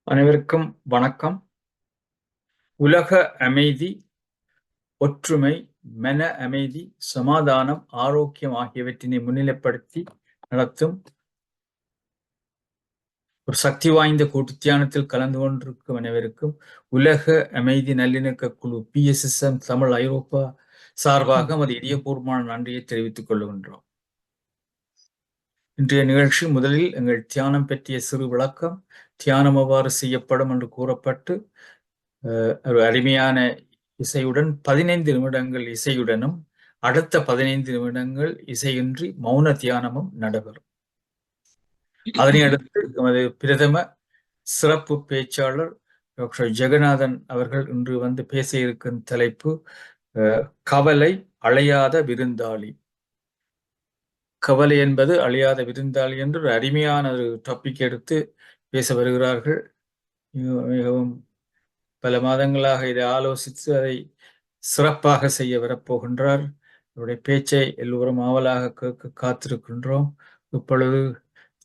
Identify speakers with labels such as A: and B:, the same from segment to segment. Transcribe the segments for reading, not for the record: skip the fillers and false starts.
A: அனைவருக்கும் வணக்கம். உலக அமைதி, ஒற்றுமை, மன அமைதி, சமாதானம், ஆரோக்கியம் ஆகியவற்றினை முன்னிலைப்படுத்தி நடத்தும் ஒரு சக்தி வாய்ந்த கூட்டு தியானத்தில் கலந்து கொண்டிருக்கும் அனைவருக்கும் உலக அமைதி நல்லிணக்க குழு PSSM தமிழ் ஐரோப்பா சார்பாக நமது இதயபூர்வமான நன்றியை தெரிவித்துக் கொள்கின்றோம். இன்றைய நிகழ்ச்சி முதலில் எங்கள் தியானம் பற்றிய சிறு விளக்கம், தியானம் எவ்வாறு செய்யப்படும் என்று கூறப்பட்டு ஒரு அருமையான இசையுடன் 15 நிமிடங்கள் இசையுடனும் அடுத்த 15 நிமிடங்கள் இசையின்றி மௌன தியானமும் நடைபெறும். அதனை அடுத்து நமது பிரதம சிறப்பு பேச்சாளர் டாக்டர் ஜெகநாதன் அவர்கள் இன்று வந்து பேச இருக்கும் தலைப்பு கவலை அழையாத விருந்தாளி. கவலை என்பது அழியாத விருந்தாளி என்று ஒரு அருமையான ஒரு டாபிக் எடுத்து பேச வருகிறார்கள். மிகவும் பல மாதங்களாக இதை ஆலோசித்து அதை சிறப்பாக செய்ய வரப்போகின்றார். அவருடைய பேச்சை எல்லோரும் ஆவலாக கேட்க காத்திருக்கின்றோம். இப்பொழுது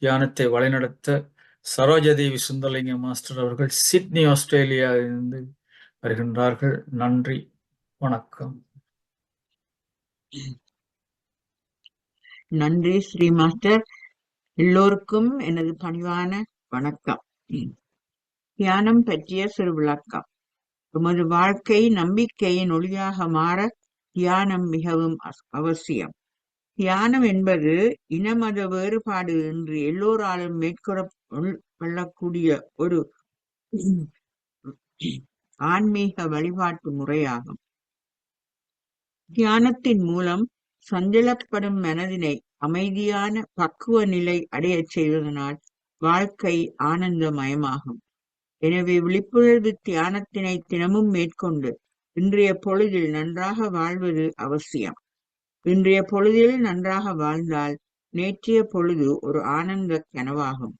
A: தியானத்தை வழிநடத்த சரோஜதேவி சுந்தரலிங்கம் மாஸ்டர் அவர்கள் சிட்னி ஆஸ்திரேலியாவிலிருந்து வருகின்றார்கள். நன்றி, வணக்கம்.
B: நன்றி ஸ்ரீ மாஸ்டர். எல்லோருக்கும் எனது பணிவான வணக்கம். தியானம் பற்றிய சிறு விளக்கம். உமது வாழ்க்கை நம்பிக்கையின் ஒளியாக மாற தியானம் மிகவும் அவசியம். தியானம் என்பது இனமத வேறுபாடு என்று எல்லோராலும் மேற்கொள்ளக்கூடிய ஒரு ஆன்மீக வழிபாட்டு முறையாகும். தியானத்தின் மூலம் சஞ்சலப்படும் மனதினை அமைதியான பக்குவ நிலை அடையச் செய்வதனால் வாழ்க்கை ஆனந்தமயமாகும். எனவே விழிப்புணர்வு தியானத்தினை தினமும் மேற்கொண்டு இன்றைய பொழுதில் நன்றாக வாழ்வது அவசியம். இன்றைய பொழுதில் நன்றாக வாழ்ந்தால் நேற்றைய பொழுது ஒரு ஆனந்த கனவாகும்.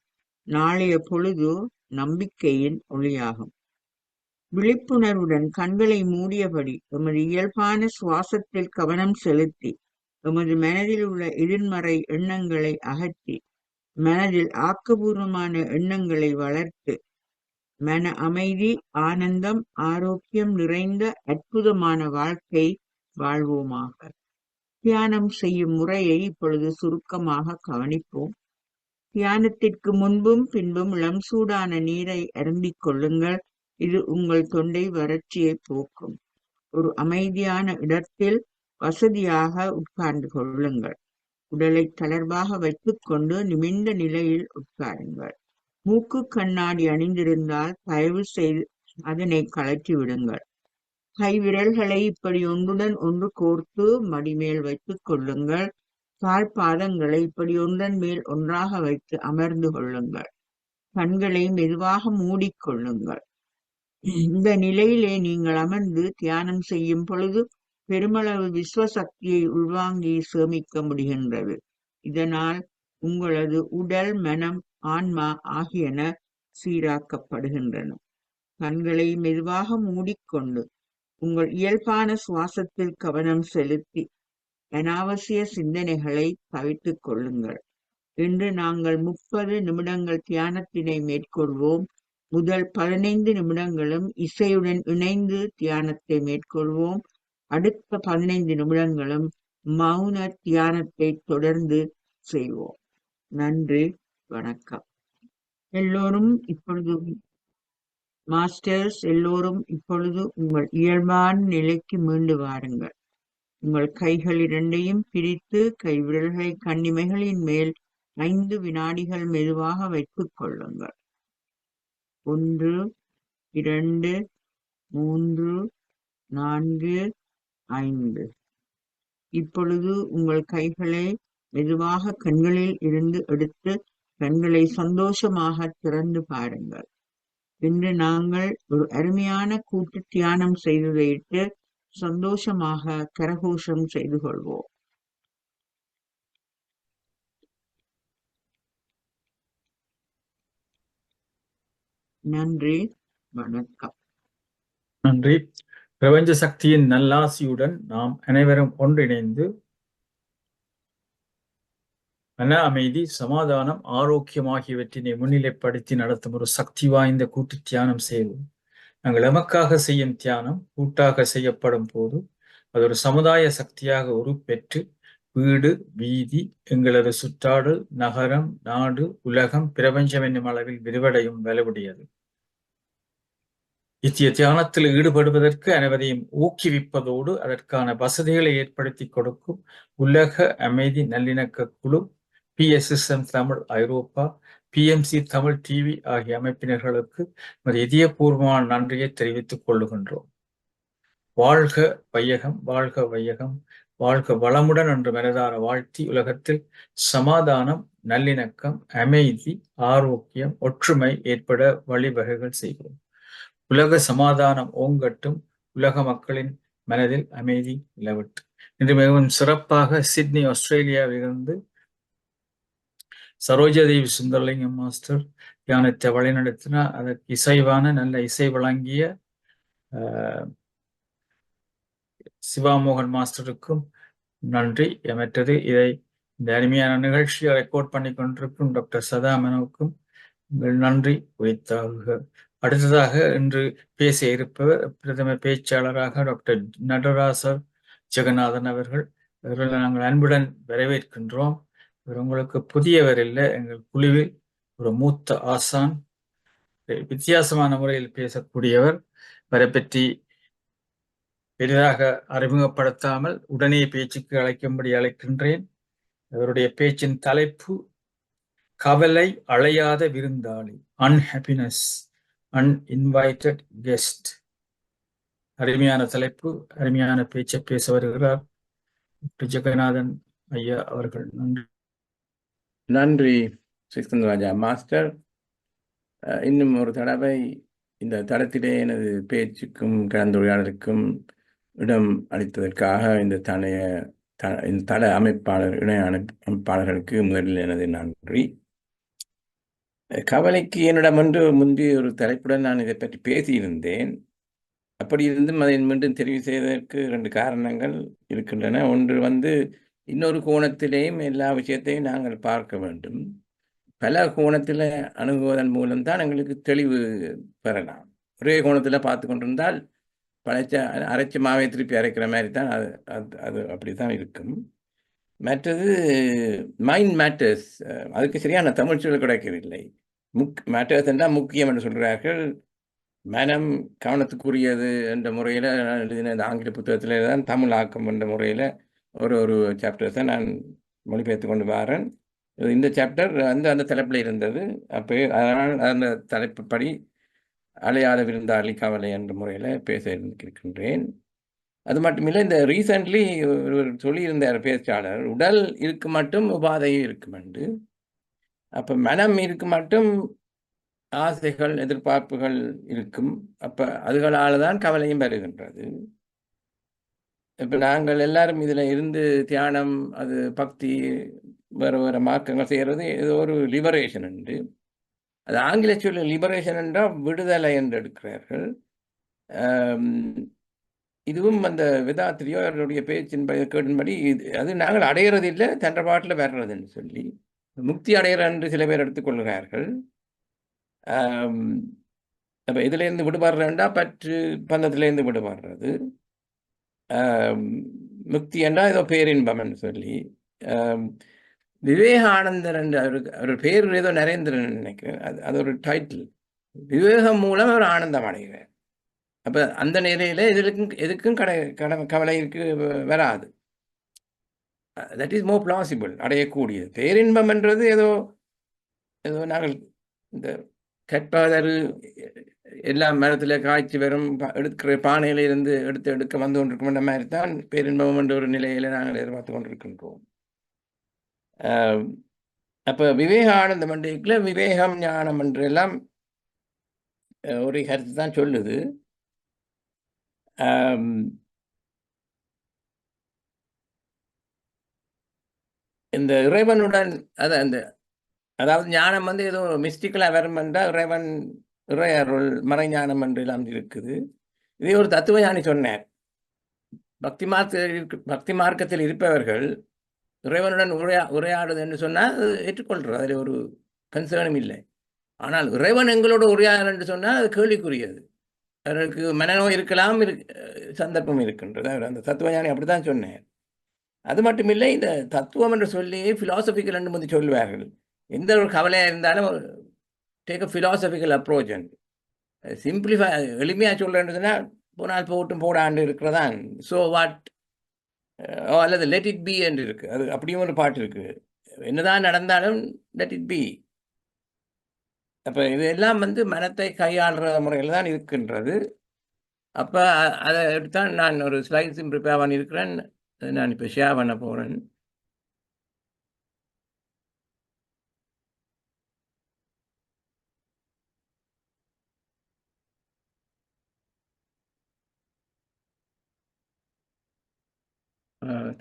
B: நாளைய பொழுது நம்பிக்கையின் ஒளியாகும். விழிப்புணர்வுடன் கண்களை மூடியபடி எமது இயல்பான சுவாசத்தில் கவனம் செலுத்தி எமது மனதில் உள்ள எதிர்மறை எண்ணங்களை அகற்றி மனதில் ஆக்கபூர்வமான எண்ணங்களை வளர்த்து மன அமைதி, ஆனந்தம், ஆரோக்கியம் நிறைந்த அற்புதமான வாழ்க்கை வாழ்வோமாக. தியானம் செய்யும் முறையை இப்பொழுது சுருக்கமாக கவனிப்போம். தியானத்திற்கு முன்பும் பின்பும் இளம் சூடான நீரை அருந்திக் கொள்ளுங்கள். இது உங்கள் தொண்டை வறட்சியை போக்கும். ஒரு அமைதியான இடத்தில் வசதியாக உட்கார்ந்து கொள்ளுங்கள். உடலை தளர்வாக வைத்துக் கொண்டு நிமிர்ந்த நிலையில் உட்காருங்கள். மூக்கு கண்ணாடி அணிந்திருந்தால் தயவு செய்து அதனை கழற்றி விடுங்கள். கை விரல்களை இப்படி ஒன்றுடன் ஒன்று கோர்த்து மடிமேல் வைத்துக் கொள்ளுங்கள். கால் பாதங்களை இப்படி ஒன்றன் மேல் ஒன்றாக வைத்து அமர்ந்து கொள்ளுங்கள். கண்களை மெதுவாக மூடிக்கொள்ளுங்கள். இந்த நிலையிலே நீங்கள் அமர்ந்து தியானம் செய்யும் பொழுது பெருமளவு விஸ்வசக்தியை உள்வாங்கி சேமிக்க முடிகின்றது. இதனால் உங்களது உடல், மனம், ஆன்மா ஆகியன சீராக்கப்படுகின்றன. கண்களை மெதுவாக மூடிக்கொண்டு உங்கள் இயல்பான சுவாசத்தில் கவனம் செலுத்தி அனாவசிய சிந்தனைகளை தவிர்த்துக் கொள்ளுங்கள். இன்று நாங்கள் 30 நிமிடங்கள் தியானத்தினை மேற்கொள்வோம். முதல் 15 நிமிடங்களும் இசையுடன் இணைந்து தியானத்தை மேற்கொள்வோம். அடுத்த 15 நிமிடங்களும் மௌன தியானத்தை தொடர்ந்து செய்வோம். நன்றி, வணக்கம். எல்லோரும் இப்பொழுது மாஸ்டர்ஸ் எல்லோரும் இப்பொழுது உங்கள் இயல்பான நிலைக்கு மீண்டு வாருங்கள். உங்கள் கைகள் இரண்டையும் பிரித்து கைவிரல்களை கண்ணிமைகளின் மேல் 5 வினாடிகள் மெதுவாக வைத்துக் கொள்ளுங்கள். 1, 2, 3, 4, 5. இப்பொழுது உங்கள் கைகளை மெதுவாக கண்களில் இருந்து எடுத்து கண்களை சந்தோஷமாக திறந்து பாருங்கள். இன்று நாங்கள் ஒரு அருமையான கூட்டு தியானம் செய்ததையிட்டு சந்தோஷமாக கரகோஷம் செய்து கொள்வோம். நன்றி, வணக்கம்.
A: நன்றி. பிரபஞ்ச சக்தியின் நல்லாசியுடன் நாம் அனைவரும் ஒன்றிணைந்து மன அமைதி, சமாதானம், ஆரோக்கியம் ஆகியவற்றினை முன்னிலைப்படுத்தி நடத்தும் ஒரு சக்தி வாய்ந்த கூட்டு தியானம் செய்வோம். நாங்கள் எமக்காக செய்யும் தியானம் கூட்டாக செய்யப்படும் போது அது ஒரு சமுதாய சக்தியாக உருப்பெற்று வீடு, வீதி, எங்களது சுற்றாடல், நகரம், நாடு, உலகம், பிரபஞ்சம் என்னும் அளவில் விரிவடையும் வலுவுடையது. இத்திய தியானத்தில் ஈடுபடுவதற்கு அனைவரையும் ஊக்குவிப்பதோடு அதற்கான வசதிகளை ஏற்படுத்தி கொடுக்கும் உலக அமைதி நல்லிணக்க குழு, PSSM தமிழ் ஐரோப்பா, PMC தமிழ் டிவி ஆகிய அமைப்பினர்களுக்கு இதயபூர்வமான நன்றியை தெரிவித்துக் கொள்ளுகின்றோம். வாழ்க வையகம், வாழ்க வையகம், வாழ்க வளமுடன் என்று மனதார வாழ்த்தி உலகத்தில் சமாதானம், நல்லிணக்கம், அமைதி, ஆரோக்கியம், ஒற்றுமை ஏற்பட வழிவகைகள் செய்கிறோம். உலக சமாதானம் ஓங்கட்டும், உலக மக்களின் மனதில் அமைதி நிலவட்டும். இன்று மிகவும் சிறப்பாக சிட்னி, ஆஸ்திரேலியாவிலிருந்து சரோஜாதேவி சுந்தரலிங்கம் மாஸ்டர் தியானத்தை வழிநடத்தினார். அதற்கு இசைவான நல்ல இசை வழங்கிய சிவாமோகன் மாஸ்டருக்கும் நன்றி. மற்றது இந்த அருமையான நிகழ்ச்சியை ரெக்கார்ட் பண்ணி கொண்டிருக்கும் டாக்டர் சதாமனுக்கும் நன்றி உரித்தாக. அடுத்ததாக இன்று பேச இருப்பவர் பிரதம பேச்சாளராக டாக்டர் நடராசர் ஜெகநாதன் அவர்கள். இவர்களை நாங்கள் அன்புடன் வரவேற்கின்றோம். இவர் உங்களுக்கு புதியவர் இல்லை, எங்கள் குழுவில் ஒரு மூத்த ஆசான், வித்தியாசமான முறையில் பேசக்கூடியவர். அவரை பற்றி பெரிதாக அறிமுகப்படுத்தாமல் உடனே பேச்சுக்கு அழைக்கும்படி அழைக்கின்றேன். அவருடைய பேச்சின் தலைப்பு கவலை அழையாத விருந்தாளி, அன்ஹாப்பினஸ் அன்இன்வைட்டட் கெஸ்ட். அருமையான தலைப்பு, அருமையான பேச்சை பேச வருகிறார் ஜெகநாதன் ஐயா அவர்கள். நன்றி.
C: நன்றி ஸ்ரீஸ்கந்தராஜா மாஸ்டர். இன்னும் ஒரு தடவை இந்த தளத்திலே எனது பேச்சுக்கும் கலந்துரையாடலுக்கும் இடம் அளித்ததற்காக இந்த தள அமைப்பாளர் இணை அமைப்பாளர்களுக்கு முதலில் எனது நன்றி. கவலைக்கு என்னிடம் என்று முந்தைய ஒரு தலைப்புடன் நான் இதை பற்றி பேசியிருந்தேன். அப்படி இருந்தும் அதை மீண்டும் தெரிவு செய்வதற்கு 2 காரணங்கள் இருக்கின்றன. ஒன்று இன்னொரு கோணத்திலேயும் எல்லா விஷயத்தையும் நாங்கள் பார்க்க வேண்டும். பல கோணத்தில் அணுகுவதன் மூலம்தான் எங்களுக்கு தெளிவு பெறலாம். ஒரே கோணத்தில் பார்த்து கொண்டிருந்தால் அரைச்ச மாவை திருப்பி அரைக்கிற மாதிரி தான் அது அப்படி தான் இருக்கும். மற்றது மைண்ட் மேட்டர்ஸ், அதுக்கு சரியான தமிழ் சொல் கிடைக்கவில்லை. மேட்டர்ஸ் என்றால் முக்கியம் என்று சொல்கிறார்கள். மனம் கவனத்துக்குரியது என்ற முறையில் எழுதின இந்த ஆங்கில புத்தகத்தில் தான் தமிழ் ஆக்கம் என்ற முறையில் ஒரு சாப்டர்ஸை நான் மொழிபெயர்த்து கொண்டு வரேன். இந்த சாப்டர் அந்த தலைப்பில் இருந்தது. அப்போ அதனால் அந்த தலைப்புப்படி அலையாத விருந்தாளி கவலை என்ற முறையில் பேச இருக்கின்றேன். அது மட்டுமில்லை, இந்த ரீசன்ட்லி சொல்லியிருந்தார் பேச்சாளர், உடல் இருக்கு மட்டும் உபாதையும் இருக்கும் என்று. அப்போ மனம் இருக்கு மட்டும் ஆசைகள், எதிர்பார்ப்புகள் இருக்கும். அப்போ அதுகளால் தான் கவலையும் வருகின்றது. இப்போ நாங்கள் எல்லாரும் இதில் இருந்து தியானம், அது பக்தி, வேறு மார்க்கங்கள் செய்கிறது ஏதோ ஒரு லிபரேஷன் என்று. அது ஆங்கில சொல்ல லிபரேஷன் என்றால் விடுதலை என்று எடுக்கிறார்கள். இதுவும் அந்த வேதாத்திரியோ அவருடைய பேச்சின் கேட்டின்படி அது நாங்கள் அடையிறது இல்லை, தன்ற பாட்டில் வர்றதுன்னு சொல்லி முக்தி அடையிற என்று சில பேர் எடுத்துக்கொள்கிறார்கள். அப்போ இதுலேருந்து விடுபடுறேன்டா பற்று பந்தத்திலேருந்து விடுபடுறது. முக்தி என்றால் ஏதோ பேரின்பம்னு சொல்லி விவேகானந்தர் என்ற அவர் பேர் ஏதோ நரேந்திரன் நினைக்கிறேன், அது ஒரு டைட்டில். விவேகம் மூலம் அவர் ஆனந்தம் அடைகிறார். அப்போ அந்த நிலையில் எதுக்கும் கவலைக்கு வராது. தட் இஸ் மோர் பிளாசிபிள், அடையக்கூடியது. பேரின்பம் என்றது ஏதோ நாங்கள் இந்த கற்பாதரு எல்லாம் மரத்தில் காய்ச்சி வரும் எடுக்கிற பானையில இருந்து எடுக்க வந்து கொண்டிருக்கும் மாதிரி தான் பேரின்பம் என்ற ஒரு நிலையில நாங்கள் எதிர்பார்த்து கொண்டிருக்கின்றோம். அப்போ விவேகானந்த மண்டிகைக்குள்ள விவேகம் ஞானம் என்று எல்லாம் ஒரு கருத்து தான் சொல்லுது. இந்த இறைவனுடன் அதாவது ஞானம் ஏதோ மிஸ்டிக்கலாக வரும் என்றால் இறைவன் இறையருள் மறைஞானம் என்று எல்லாம் இருக்குது. இதே ஒரு தத்துவ ஞானி சொன்னார், பக்தி மார்க்கத்தில் இருப்பவர்கள் இறைவனுடன் உரையாடுது என்று சொன்னால் அது ஏற்றுக்கொள்கிறது, அதில் ஒரு கன்சர்னும் இல்லை. ஆனால் இறைவன் எங்களோட உரையாடல் என்று சொன்னால் அது கேள்விக்குரியது. அவருக்கு மனநோய் இருக்கலாம், சந்தர்ப்பம் இருக்கின்றது. அந்த தத்துவஞானி அப்படித்தான் சொன்னேன். அது மட்டும் இல்லை, இந்த தத்துவம் என்று சொல்லி பிலாசபிக்கல் என்று வந்து சொல்லுவார்கள். எந்த ஒரு கவலையாக இருந்தாலும் take a philosophical approach and simplify, எளிமையாக சொல்கிறேன்னா போனால் போட்டும் போடாண்டு இருக்கிறதான். ஸோ வாட், அல்லது லெட் இட் பி என்று இருக்கு. அது அப்படியும் ஒரு பாட்டு இருக்கு, என்னதான் நடந்தாலும் லெட் இட் பி. அப்போ இதெல்லாம் வந்து மனத்தை கையாளுற முறையில் தான் இருக்கின்றது. அப்போ அதை எடுத்தான் நான் ஒரு ஸ்லைட்ஸும் ப்ரிப்பேர் பண்ணியிருக்கிறேன், நான் இப்போ ஷேர் பண்ண போகிறேன்.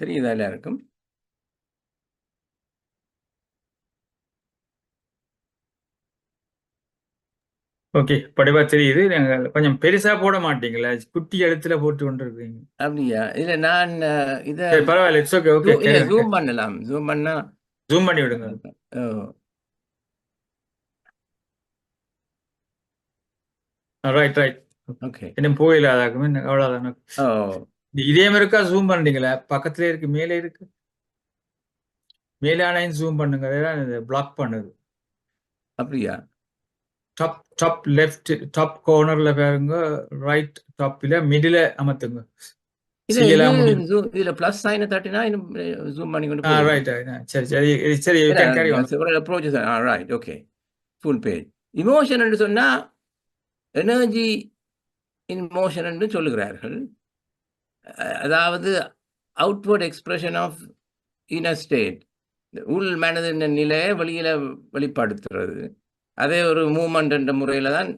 C: தெரியுதா எல்லாருக்கும்?
A: ஓகே, படிவா தெரியுது. கொஞ்சம் பெருசா போட மாட்டீங்களா? குட்டி எழுத்துல போட்டு கொண்டு இருக்கீங்க.
C: அப்படியா? இல்லை, நான் இதை
A: சரி, பரவாயில்ல, இட்ஸ் ஓகே. ஓகே,
C: இல்லை ஜூம் பண்ணலாம். ஜூம் பண்ணா
A: ஜூம் பண்ணி விடுங்க. Right right.
C: ஓகே.
A: இன்னும் போயிடாதாக்குமே, அவ்வளோதானே.
C: ஓ,
A: இதே மாதிரி இருக்கா? ஜூம் பண்றீங்களா? பக்கத்துல இருக்கு, மேலே இருக்கு, மேலானையும் ஜூம் பண்ணுங்க. பிளாக் பண்ணுது.
C: அப்படியா?
A: டாப் லெஃப்ட் டாப் கார்னர்ல பாருங்க, ரைட் டாப்ல மிடில அமர்த்துங்க.
C: இல்லை,
A: செய்யலாம் முடியும்.
C: இதில் ப்ளஸ் சைனை தட்டினா இன்னும் ஜூம் பண்ணி கொண்டு
A: ரைட். சரி சரி சரி, you can carry on.
C: several approaches. Right, okay. Full page. Emotion என்று சொன்னா எனர்ஜி இன் மோஷன் என்று சொல்லுகிறார்கள். அதாவது outward expression of inner state, உள் மனதின் நிலையை வெளியில வெளிப்படுத்துறது. அதே ஒரு மூமெண்ட் என்ற முறையில் தான்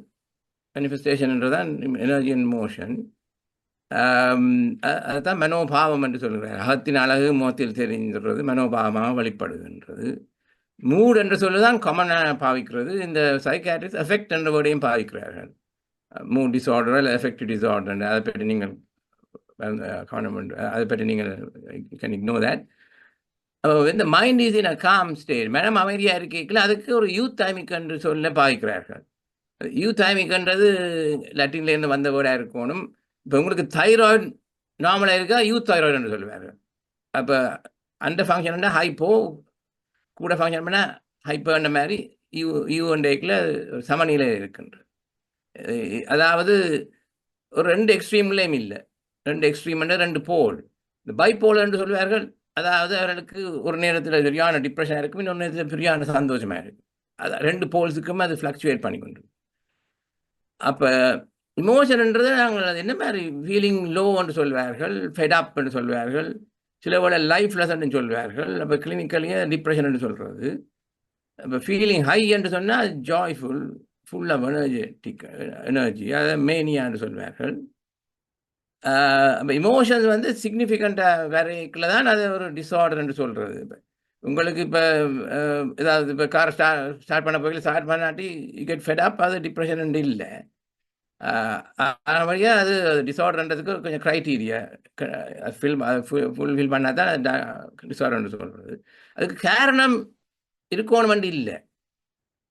C: மேனிஃபெஸ்டேஷன் என்றுதான் எனர்ஜி இன் மோஷன். அதுதான் மனோபாவம் என்று சொல்கிறார். அகத்தின் அழகு முகத்தில் தெரிஞ்சிடுறது, மனோபாவமாக வெளிப்படுகின்றது. மூட் என்று சொல்லுதான் காமனாக பாவிக்கிறது. இந்த சைக்காட்ரிஸ்ட் எஃபெக்ட் என்ற வேர்டையும் பாவிக்கிறார்கள். மூட் டிஸார்டர் இல்லை எஃபெக்டிவ் டிஸார்டர், அதை பற்றி நீங்கள் அதை பற்றி நீங்கள் கேன் இக்னோர் தட். இந்த mind is in a com state, மனம் அமைதியாக இருக்கீங்களா, அதுக்கு ஒரு யூத்தைமிக் என்று சொல்ல பாவிக்கிறார்கள். யூத்தைமிக்ன்றது லட்டின்லேருந்து வந்த வேர்டாக இருக்கணும். இப்போ உங்களுக்கு தைராய்டு நார்மலாக இருக்கா, யூத்தைராய்டு என்று சொல்லுவார்கள். அப்போ அந்த ஃபங்க்ஷன் ஹைப்போ, கூட ஃபங்க்ஷன் பண்ணால் ஹைப்போன்ற மாதிரி யூண்டேக்கில் சமநிலை இருக்கின்றது. அதாவது ஒரு ரெண்டு எக்ஸ்ட்ரீம்லேயும் இல்லை, ரெண்டு எக்ஸ்ட்ரீம் ரெண்டு போல். இந்த பைப்போல் என்று சொல்வார்கள். அதாவது அவர்களுக்கு ஒரு நேரத்தில் சரியான டிப்ரெஷனாக இருக்கும், இன்னொரு நேரத்தில் சரியான சந்தோஷமாக இருக்கும். அது ரெண்டு போல்ஸுக்கும் அது ஃப்ளக்சுவேட் பண்ணி கொண்டு. அப்போ இமோஷன்ன்றது நாங்கள் அது என்ன மாதிரி ஃபீலிங் லோ என்று சொல்வார்கள், ஃபெட் அப் என்று சொல்வார்கள், சில வேளை லைஃப்லெஸ் என்று சொல்வார்கள். அப்போ கிளினிக்கலியே டிப்ரெஷன் என்று சொல்கிறது. அப்போ ஃபீலிங் ஹை என்று சொன்னால் ஜாய்ஃபுல், ஃபுல் ஆஃப் எனர்ஜி, அதை மேனியா என்று சொல்வார்கள். அப்போ இமோஷன்ஸ் வந்து சிக்னிஃபிகண்ட்டாக வரைக்குள்ள தான் அது ஒரு டிஸார்டர் என்று சொல்கிறது. இப்போ உங்களுக்கு இப்போ ஏதாவது இப்போ கார் ஸ்டார்ட் பண்ண போய் ஸ்டார்ட் பண்ணாட்டி கெட் ஃபெட் அப், அது டிப்ரெஷன் இல்லை. வழியாக அது டிஸார்டர்ன்றதுக்கு கொஞ்சம் க்ரைட்டீரியா ஃபுல்ஃபில் பண்ணால் தான் டிஸார்டர்ன்னு சொல்கிறது. அதுக்கு காரணம் இருக்கணுமெண்டு இல்லை.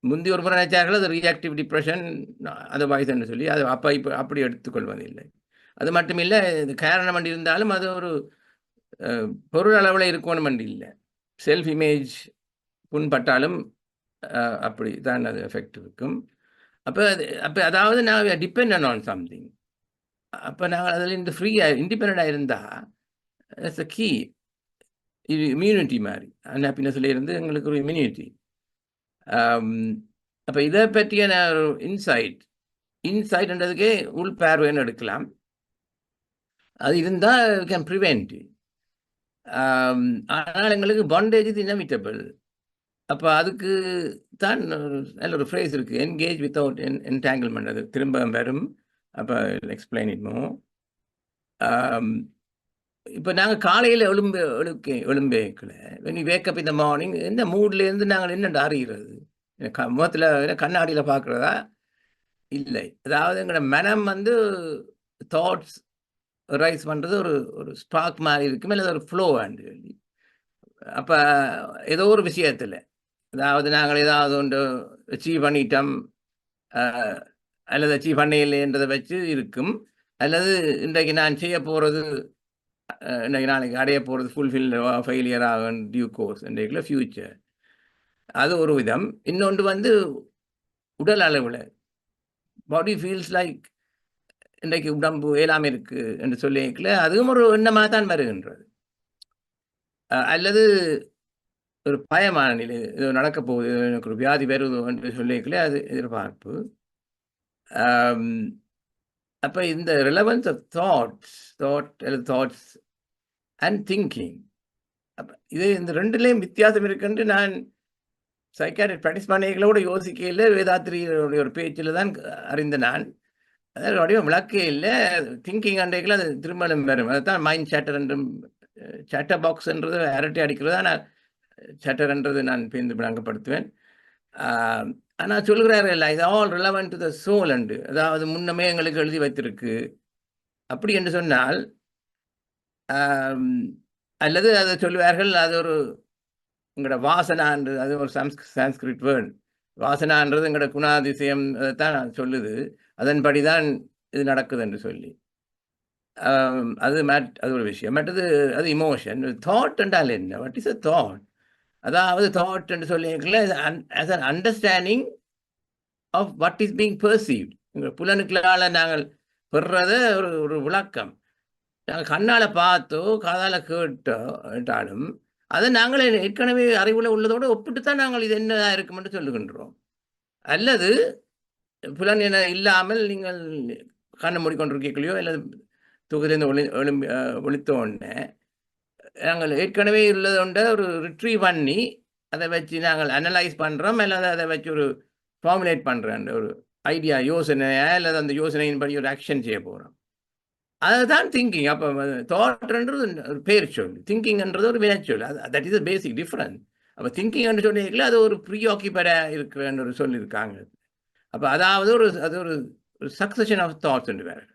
C: முந்தி ஒரு முறை நினைச்சார்கள் அது ரியாக்டிவ் டிப்ரெஷன், அது வாய்ஸ்ன்னு சொல்லி, அது அப்போ இப்போ அப்படி எடுத்துக்கொள்வதில்லை. அது மட்டும் இல்லை, இது காரணம் வண்டி இருந்தாலும் அது ஒரு பொருள் அளவில் இருக்கணுமெண்டு இல்லை. செல்ஃப் இமேஜ் புண்பட்டாலும் அப்படி தான் அது எஃபெக்ட் இருக்கும். அப்போ அதாவது நாங்கள் டிபெண்ட் ஆன் சம்திங். அப்போ நாங்கள் அதில் இந்த ஃப்ரீயாக இண்டிபெண்டாக இருந்தால் இட்ஸ் அ கீ. இது இம்யூனிட்டி மாதிரி, அன்ஹாப்பினஸ்ல இருந்து எங்களுக்கு ஒரு இம்யூனிட்டி. அப்போ இதை பற்றியான ஒரு இன்சைட்ன்றதுக்கே உள் பார்வைன்னு எடுக்கலாம். அது இருந்தால் கேன் ப்ரிவென்ட். ஆனால் எங்களுக்கு பாண்டேஜ் இஸ் இன்எவிட்டபிள். அப்போ அதுக்கு தான் நல்ல ஒரு ஃப்ரேஸ் இருக்குது, என்கேஜ் வித்தவுட் என்டாங்கிள்மெண்ட். அது திரும்ப வரும். அப்போ எக்ஸ்பிளைன் இட் மோர். இப்போ நாங்கள் காலையில் எழும்பேக்கில் when we wake up in the morning, எந்த மூட்லேருந்து நாங்கள் என்ன அறிகிறது? முகத்தில் கண்ணாடியில் பார்க்குறதா இல்லை. அதாவது எங்களோட மனம் வந்து தாட்ஸ் ரைஸ் பண்ணுறது ஒரு ஸ்பார்க் மாதிரி இருக்கும், இல்லை ஒரு ஃப்ளோ ஆண்டு சொல்லி. அப்போ ஏதோ ஒரு விஷயத்தில் அதாவது நாங்கள் ஏதாவது ஒன்று அச்சீவ் பண்ணிட்டோம் அல்லது அச்சீவ் பண்ணலைன்றதை வச்சு இருக்கும், அல்லது இன்றைக்கு நான் செய்ய போகிறது இன்றைக்கு நாளைக்கு அடைய போகிறது ஃபுல்ஃபில் ஃபெயிலியர் ஆகும் டியூ கோர்ஸ் இன்றைக்குள்ள ஃப்யூச்சர். அது ஒரு விதம். இன்னொன்று வந்து உடல் அளவில் பாடி ஃபீல்ஸ் லைக் இன்றைக்கு உடம்பு ஏலாமல் இருக்குது என்று சொல்லிக்கல, அதுவும் ஒரு எண்ணமாக தான் வருகின்றது. அல்லது ஒரு பயமான நிலை, இது நடக்க போகுது, எனக்கு ஒரு வியாதி வருது என்று சொல்லிக்கல, அது எதிர்பார்ப்பு. அப்போ இந்த relevance of thoughts and thinking, அப்போ இது இந்த ரெண்டுலேயும் வித்தியாசம் இருக்குன்னு நான் சைக்காட்ரிக் ப்ராக்டிஸ் பண்ணிகளோட யோசிக்கையில் வேதாத்திரியோடைய ஒரு பேச்சில் தான் அறிந்த நான். அதாவது வடிவம் விளக்கே இல்லை, திங்கிங் அன்றைக்குள்ள அது திருமணம் வரும். அதுதான் மைண்ட் சேட்டர் என்றும் சேட்டர் பாக்ஸ்ன்றது அரட்டை அடிக்கிறதா நான் சேட்டர்ன்றது நான் பேருந்து விளங்கப்படுத்துவேன். ஆனால் சொல்கிறார்கள் இது all relevant to the soul and, அதாவது முன்னமே எங்களுக்கு எழுதி வைத்திருக்கு அப்படி என்று சொன்னால், அல்லது அதை சொல்லுவார்கள் அது ஒரு எங்களோட வாசனான்றது, அது ஒரு சான்ஸ்கிரிட் வேர்டு. வாசனான்றது எங்களோட குணாதிசயம் தான் சொல்லுது, அதன்படி தான் இது நடக்குது என்று சொல்லி. அது அது ஒரு விஷயம். மற்றது அது இமோஷன். தாட் என்றால் என்ன? What is a thought? அதாவது தாட் என்று சொல்லியிருக்கல as an understanding of what is being perceived. புலனுக்களால் நாங்கள் பெறுறத ஒரு விளக்கம். நாங்கள் கண்ணால் பார்த்தோ காதால் கேட்டாலும் அதை நாங்கள் ஏற்கனவே அறிவில் உள்ளதோடு ஒப்பிட்டு தான் நாங்கள் இது என்ன இருக்குமென்று சொல்லுகின்றோம். அல்லது புலன் என இல்லாமல் நீங்கள் கண்ணை மூடிக்கொண்டிருக்கலையோ அல்லது தூக்கத்திலிருந்து ஒழித்தோடனே நாங்கள் ஏற்கனவே உள்ளதோண்ட ஒரு ரிட்ரீவ் பண்ணி அதை வச்சு நாங்கள் அனலைஸ் பண்ணுறோம், அல்லது அதை வச்சு ஒரு ஃபார்முலேட் பண்ணுறோம், ஒரு ஐடியா யோசனையா அல்லது அந்த யோசனையின்படி ஒரு ஆக்ஷன் செய்ய போகிறோம். அதுதான் திங்கிங். அப்போ தாட்ன்றது ஒரு பேர் சொல், திங்கிங்ன்றது ஒரு வினைச்சொல். That is a basic difference. அப்போ திங்கிங் என்று சொன்னீங்களா அது ஒரு ப்ரீ ஆக்கியபைடாக இருக்கிறன்னு ஒரு சொல்லியிருக்காங்க. அப்போ அதாவது அது ஒரு சக்சஷன் ஆஃப் தாட்ஸ் என்று வேறு.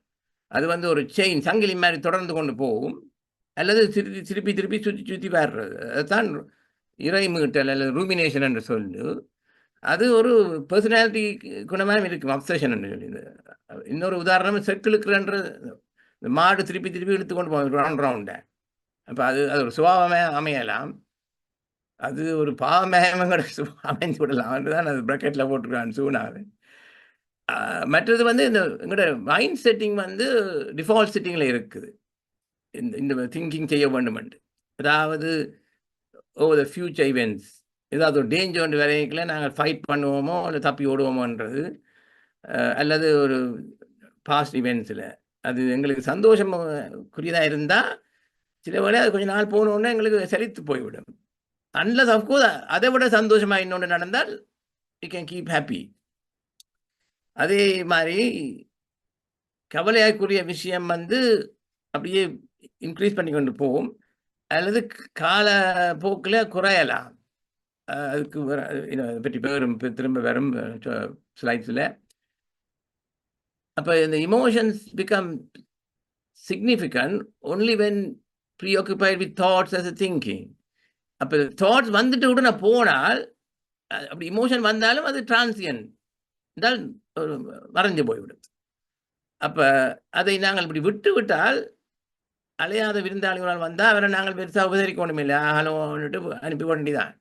C: அது வந்து ஒரு செயின், சங்கிலி மாதிரி தொடர்ந்து கொண்டு போகும், அல்லது திருப்பி சுற்றி வர்றது. அதுதான் இறைமீட்டல் அல்லது ரூமினேஷன் என்று சொல்லு. அது ஒரு பர்சனாலிட்டி குணமாக இருக்கும், அப்சஷன் என்று சொல்லி. இன்னொரு உதாரணம் செக்கிழுக்கிறன்ற மாடு திருப்பி இழுத்து கொண்டு போகும் ரவுண்டை. அப்போ அது ஒரு சுபாவமாக அமையலாம், அது ஒரு பாவமேகங்களை அமைந்து விடலாம் தான் அது ப்ராக்கெட்டில் போட்டுருக்கான் சூனாவை. மற்றது வந்து இந்த எங்களோட மைண்ட் செட்டிங் வந்து டிஃபால்ட் செட்டிங்கில் இருக்குது. இந்த திங்கிங் செய்ய வேண்டுமென்று, அதாவது த ஃபியூச்சர் இவெண்ட்ஸ், ஏதாவது ஒரு டேஞ்சர் ஒன்று வரைக்கல நாங்கள் ஃபைட் பண்ணுவோமோ இல்லை தப்பி ஓடுவோமோன்றது, அல்லது ஒரு பாஸ்ட் இவெண்ட்ஸில் அது எங்களுக்கு சந்தோஷக்குரியதாக இருந்தால் சில வேளை அது கொஞ்சம் நாள் போகணுன்னு எங்களுக்கு செழித்து போய்விடும். அன்லஸ் அஃப்கோர்ஸ் அதை விட சந்தோஷமாக இன்னொன்று நடந்தால் யூ கேன் கீப் ஹாப்பி. அதே மாதிரி கவலையாக்குரிய விஷயம் வந்து அப்படியே இன்க்ரீஸ் பண்ணி கொண்டு போகும், அல்லது கால போக்கில் குறையலாம். அதுக்கு பற்றி திரும்ப வரும் ஸ்லைட்ஸில். அப்போ இந்த emotions become significant only when preoccupied with thoughts as a thinking. அப்போ தாட்ஸ் வந்துட்டு உடனே போனால், அப்படி இமோஷன் வந்தாலும் அது டிரான்சியன்ட் என்றால் மறைஞ்சு போய்விடும். அப்போ அதை நாங்கள் இப்படி விட்டால் அலையாத விருந்தாளிகளால் வந்தால் அவரை நாங்கள் பெருசாக உபசரிக்கணும் இல்லை, ஹலோன்னுட்டு அனுப்பி வேண்டிதான்.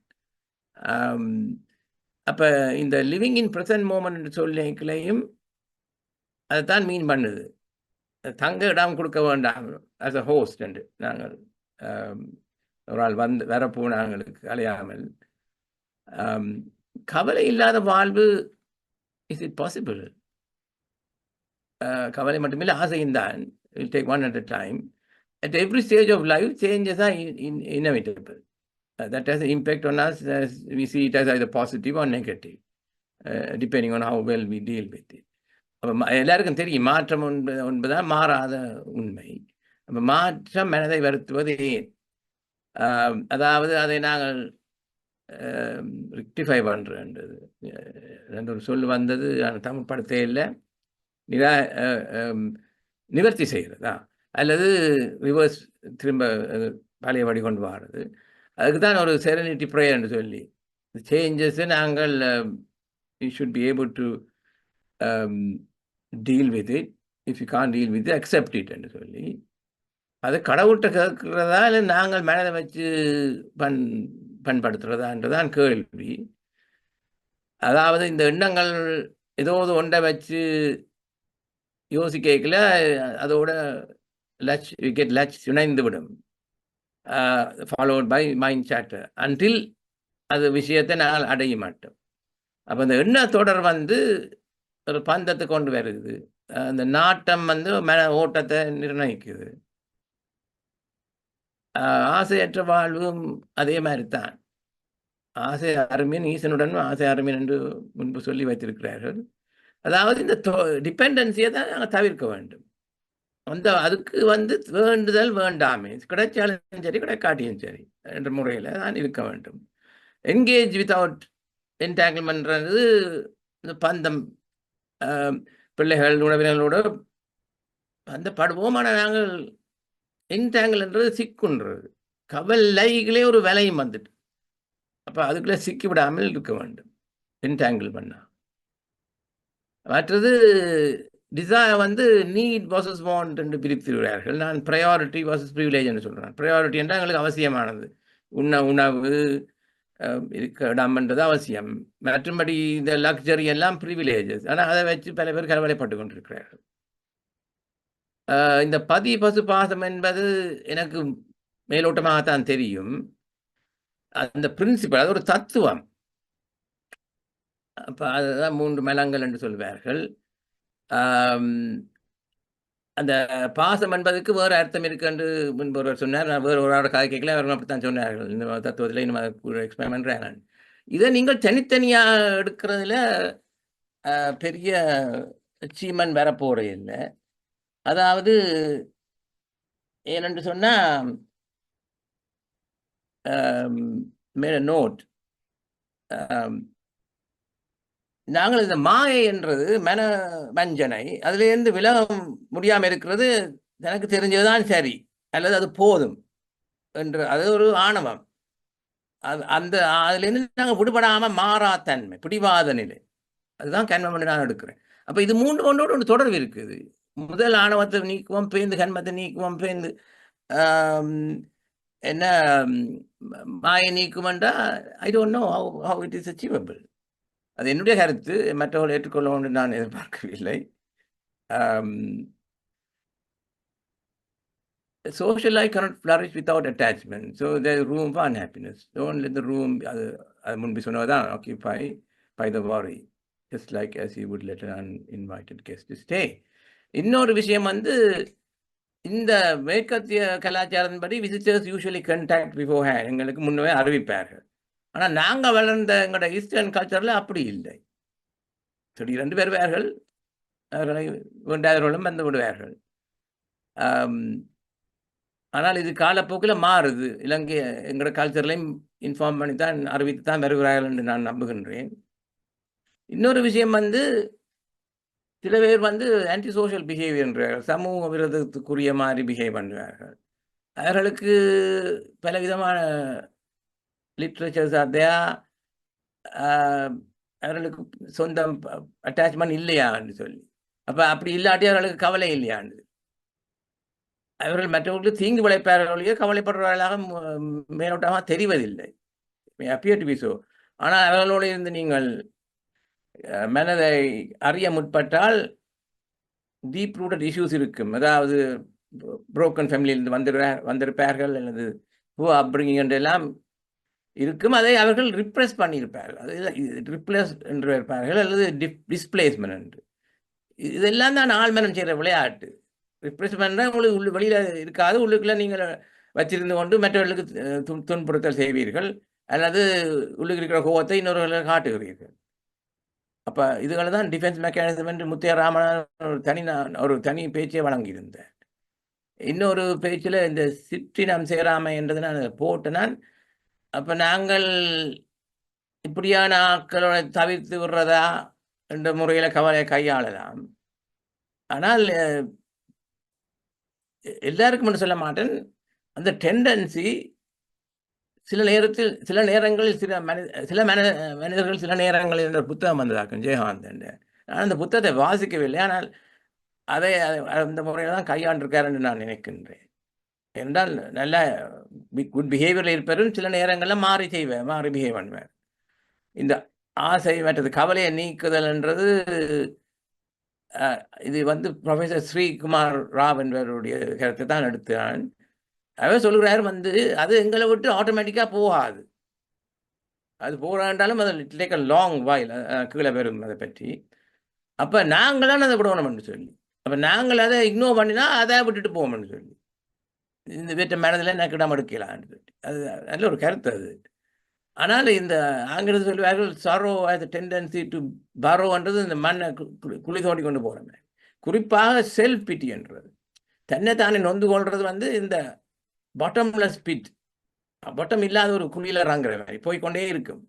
C: அப்போ இந்த லிவிங் இன் ப்ரெசன்ட் மூமெண்ட் சொல்லிக்கலையும் அதைத்தான் மீன் பண்ணுது. தங்க இடம் கொடுக்க வேண்டாம் ஆஸ் அ ஹோஸ்ட் என்று நாங்கள் ஒரு ஆள் வரப்போனாங்களுக்கு அலையாமல். கவலை இல்லாத வாழ்வு இஸ் இட் பாசிபிள்? கவலை மட்டுமில்லை, ஆசையும் தான். Will take one at a time. At every stage of life, changes are inevitable. That has an impact on us as we see it as either positive or negative, depending on how well we deal with it. எல்லாருக்கும் தெரியும் மாற்றம் என்பதுதான் மாறாத உண்மை. அப்போ மாற்றம் மனதை வருத்துவது ஏன்? அதாவது அதை நாங்கள் ரெக்டிஃபை பண்ணுறது ஒரு சொல் வந்தது, தமிழ் படத்தே இல்லை, நிவர்த்தி செய்கிறதா அல்லது ரிவர்ஸ் திரும்ப பழையபடி கொண்டு வர்றது. அதுக்கு தான் ஒரு செரனிட்டி ப்ரேயர்னு சொல்லி சேஞ்சஸ் நாங்கள் we should be able to deal with it. If you can't deal with it, accept it என்று சொல்லி அது கடவுள்கிட்ட கேட்கிறதா இல்லை நாங்கள் மனதை வச்சு பண்படுத்துறதான்றதான் கேள்வி. அதாவது இந்த எண்ணங்கள் ஏதோ ஒன்றை வச்சு யோசிக்கல அதோட லட்ச் இணைந்து விடும். Followed by mind chatter until அது விஷயத்தை நாங்கள் அடைய மாட்டோம். அப்போ இந்த எண்ண தொடர் ஒரு பந்தத்தை கொண்டு வருது. அந்த நாட்டம் மன ஓட்டத்தை நிர்ணயிக்குது. ஆசையற்ற வாழ்வும் அதே மாதிரி தான். ஆசை அருமின் ஈசனுடன் ஆசை அருமின் என்று முன்பு சொல்லி வைத்திருக்கிறார்கள். அதாவது இந்த டிபெண்டன்சியை தான் நாங்கள் தவிர்க்க வேண்டும். அதுக்கு வேண்டுதல் வேண்டாமே, கிடைச்சாலும் சரி கிடைக்காட்டியும் சரி என்ற முறையில் தான் இருக்க வேண்டும். என்கேஜ் வித்தவுட் என்டாங்கிள்மெண்ட்ன்றது இந்த பந்தம் பிள்ளைகள் உறவினர்களோட படுவோம். ஆனால் நாங்கள் என்டாங்கிள்ன்றது சிக்குன்றது கவலைகளே ஒரு விலையும் வந்துட்டு. அப்போ அதுக்குள்ளே சிக்கி விடாமல் இருக்க வேண்டும் என்டாங்கிள் பண்ணா. மற்றது டிசைர் நீட் வர்சஸ் வாண்ட் என்று பிரித்துகிறார்கள். நான் ப்ரையாரிட்டி வர்சஸ் ப்ரிவிலேஜ் என்று சொல்கிறேன். ப்ரையாரிட்டி என்றால் எங்களுக்கு அவசியமானது, உணவு இருக்க இடம்ன்றது அவசியம். மற்றபடி இந்த லக்ஸரி எல்லாம் ப்ரிவிலேஜஸ். ஆனால் அதை வச்சு பல பேர் கவலைப்பட்டு கொண்டிருக்கிறார்கள். இந்த பசு பாசம் என்பது எனக்கு மேலோட்டமாகத்தான் தெரியும். அந்த பிரின்சிபல், அது ஒரு தத்துவம். அப்போ அதுதான் 3 மலங்கள் என்று சொல்வார்கள். அந்த பாசம் என்பதுக்கு வேறு அர்த்தம் இருக்கு என்று முன்பு ஒருவர் சொன்னார். நான் வேறு ஒரு கதை கேட்கல, அவர்கள் அப்படித்தான் சொன்னார்கள். இந்த தத்துவத்தில் இன்னும் எக்ஸ்பிளைன் பண்ணுறேன். இதை நீங்கள் தனித்தனியாக எடுக்கிறதுல பெரிய அச்சீவ்மெண்ட் வரப்போகிற இல்லை. அதாவது ஏனென்று சொன்னால் நோட், நாங்கள் இந்த மாயை என்றது மன வஞ்சனை, அதுலேருந்து விலக முடியாமல் இருக்கிறது எனக்கு தெரிஞ்சதுதான் சரி அல்லது அது போதும் என்று, அது ஒரு ஆணவம். அதுலேருந்து நாங்கள் விடுபடாமல் மாறாத்தன்மை, பிடிவாத நிலை, அதுதான் கன்மம் நான் எடுக்கிறேன். அப்போ இது 3 ஒன்றோடு ஒன்று தொடர்பு இருக்குது. முதல் ஆணவத்தை நீக்குவோம், பேந்து கன்மத்தை நீக்குவோம், பேந்து என்ன மாயை நீக்குமெண்டா I don't know how it is achievable. அது என்னுடைய கருத்து, மற்றவர்கள் ஏற்றுக்கொள்ள நான் எதிர்பார்க்கவில்லை. Social life cannot flourish without attachment. So there is room for unhappiness. Don't let the room, அது முன்பு சொன்னதான், occupy by the worry, just like as you would let an uninvited guest to stay. இன்னொரு விஷயம் இந்த மேற்கத்திய கலாச்சாரத்தின்படி visitors usually contact beforehand, எங்களுக்கு முன்னவே அறிவிப்பார்கள். ஆனால் நாங்கள் வளர்ந்த எங்களோட ஈஸ்டர்ன் கல்ச்சரில் அப்படி இல்லை. திடீரென்று வருவார்கள், அவர்களை வேண்டாதவர்களும் வந்து விடுவார்கள். ஆனால் இது காலப்போக்கில் மாறுது. இலங்கை எங்களோட கல்ச்சர்லையும் இன்ஃபார்ம் பண்ணி தான் அறிவித்து தான் வருகிறார்கள் என்று நான் நம்புகின்றேன். இன்னொரு விஷயம் சில பேர் ஆன்டி சோஷியல் பிஹேவியர், சமூக விரோதத்துக்குரிய மாதிரி பிஹேவ் பண்ணுவார்கள். அவர்களுக்கு பலவிதமான லிட்ரேச்சர்ஸ் அதையா அவர்களுக்கு சொந்தம் அட்டாச்மெண்ட் இல்லையான்னு சொல்லி, அப்போ அப்படி இல்லாட்டி அவர்களுக்கு கவலை இல்லையான்னு, அவர்கள் மற்றவர்களுக்கு தீங்கு விளைப்பார்களே கவலைப்படுறவர்களாக மேலோட்டமாக தெரிவதில்லை, அப்பியர் டு பி சோ. ஆனால் அவர்களோடு இருந்து நீங்கள் மனதை அறிய முற்பட்டால் டீப் ரூட்டட் இஷ்யூஸ் இருக்கும். அதாவது புரோக்கன் ஃபேமிலியிலிருந்து வந்திருப்பார்கள் அல்லது பூ அப்ரிங்கிங் என்றெல்லாம் இருக்கும். அதை அவர்கள் ரிப்ரெஸ் பண்ணியிருப்பார்கள், அது ரிப்ளேஸ் என்று இருப்பார்கள் அல்லது டிஸ்பிளேஸ்மெண்ட் என்று. இதெல்லாம் தான் ஆழ்மனம் செய்கிற விளையாட்டு. ரிப்ரெஸ்மெண்ட்னா உங்களுக்கு வெளியில் இருக்காது, உள்ளுக்குள்ளே நீங்கள் வச்சிருந்து கொண்டு மற்றவர்களுக்கு துன்புறுத்தல் செய்வீர்கள் அல்லது உள்ளுக்கு இருக்கிற கோவத்தை இன்னொருவர்களை காட்டுகிறீர்கள். அப்போ இதுகளை தான் டிஃபென்ஸ் மெக்கானிசம் என்று முத்தையா ராமன் ஒரு தனி பேச்சை வழங்கியிருந்தேன். இன்னொரு பேச்சில் இந்த சிற்றினம் சேராமை என்றது நான் போட்டேன். அப்போ நாங்கள் இப்படியான ஆட்களோட தவிர்த்து விடுறதா என்ற முறையில் கவலை கையாளலாம். ஆனால் எல்லாருக்கும் சொல்ல மாட்டேன், அந்த டெண்டன்சி சில நேரங்களில் சில மனிதர்கள் சில நேரங்களில் என்ற புத்தகம் வந்ததாக்கும் ஜெயகாந்தன். நான் அந்த புத்தகத்தை வாசிக்கவில்லை, ஆனால் அதை அந்த முறையில் தான் கையாண்டிருக்கார் என்று நான் நினைக்கின்றேன். என்றால் நல்ல குட் பிஹேவியரில் இருப்பவரும் சில நேரங்களில் மாறி பிஹேவ் பண்ணுவேன். இந்த ஆசை மற்றது கவலையை நீக்குதல்ன்றது இது வந்து ப்ரொஃபஸர் ஸ்ரீகுமார் ராவ் என்பவருடைய கருத்தை தான் எடுத்தான். அவர் சொல்கிறார் வந்து அது எங்களை விட்டு ஆட்டோமேட்டிக்காக போகாது, அது போகிறாண்டாலும் அது டேக் அ லாங் வாயில் கீழே வரும் அதை பற்றி. அப்போ நாங்களாம் அதை விடணும்னு சொல்லி, அப்போ நாங்கள் அதை இக்னோர் பண்ணினா அதை விட்டுட்டு போவோம்னு சொல்லி இந்த வீட்டு மனதில் எனக்கு இடம் எடுக்கலான்னு சொல்லி அது நல்ல ஒரு கருத்து அது. ஆனால் இந்த ஆங்கிலத்தில் சொல்லுவார்கள் Saro as a tendency to borrowன்றது இந்த மண்ணை குழி தோண்டி கொண்டு போகிறோமே. குறிப்பாக செல்ஃப் பிட்டின்றது, தன்னை தானே நொந்து கொள்வது வந்து இந்த பாட்டம்லெஸ் பிட், பாட்டம் இல்லாத ஒரு குழியில் இறங்குற மாதிரி போய்கொண்டே இருக்கும்.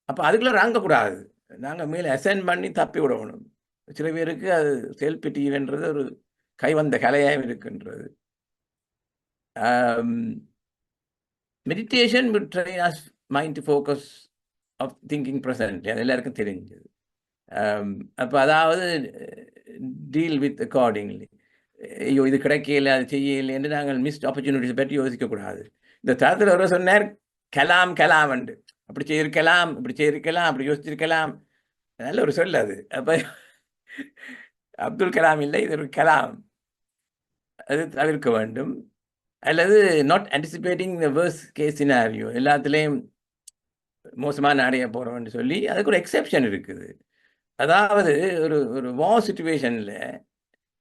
C: அப்போ அதுக்குள்ளே இறங்கக்கூடாது, நாங்கள் மேலே அசைன் பண்ணி தப்பி விடணும். சில பேருக்கு அது செல்ஃப் பிட்டின்றது ஒரு கைவந்த கலையாக இருக்குன்றது. Meditation would train us mind to focus of thinking presently, அது எல்லாருக்கும் தெரிஞ்சது. அப்போ அதாவது டீல் வித் அக்கார்டிங்லி, ஐயோ இது கிடைக்கல அது செய்யலை என்று நாங்கள் மிஸ்ட் ஆப்பர்ச்சுனிட்டிஸை பற்றி யோசிக்கக்கூடாது. இந்த தரத்தில் ஒரு சொன்னார் கலாம் உண்டு, அப்படி செய்திருக்கலாம் இப்படி செய்திருக்கலாம் அப்படி யோசிச்சிருக்கலாம், நல்ல ஒரு சொல் அது. அப்போ அப்துல் கலாம் இல்லை, இது ஒரு கலாம், அது தவிர்க்க வேண்டும். அல்லது not anticipating the worst case scenario, எல்லாத்துலேயும் மோசமான அடைய போகிறோம்னு சொல்லி அதுக்கு ஒரு எக்ஸெப்ஷன் இருக்குது. அதாவது ஒரு வார் சிச்சுவேஷனில்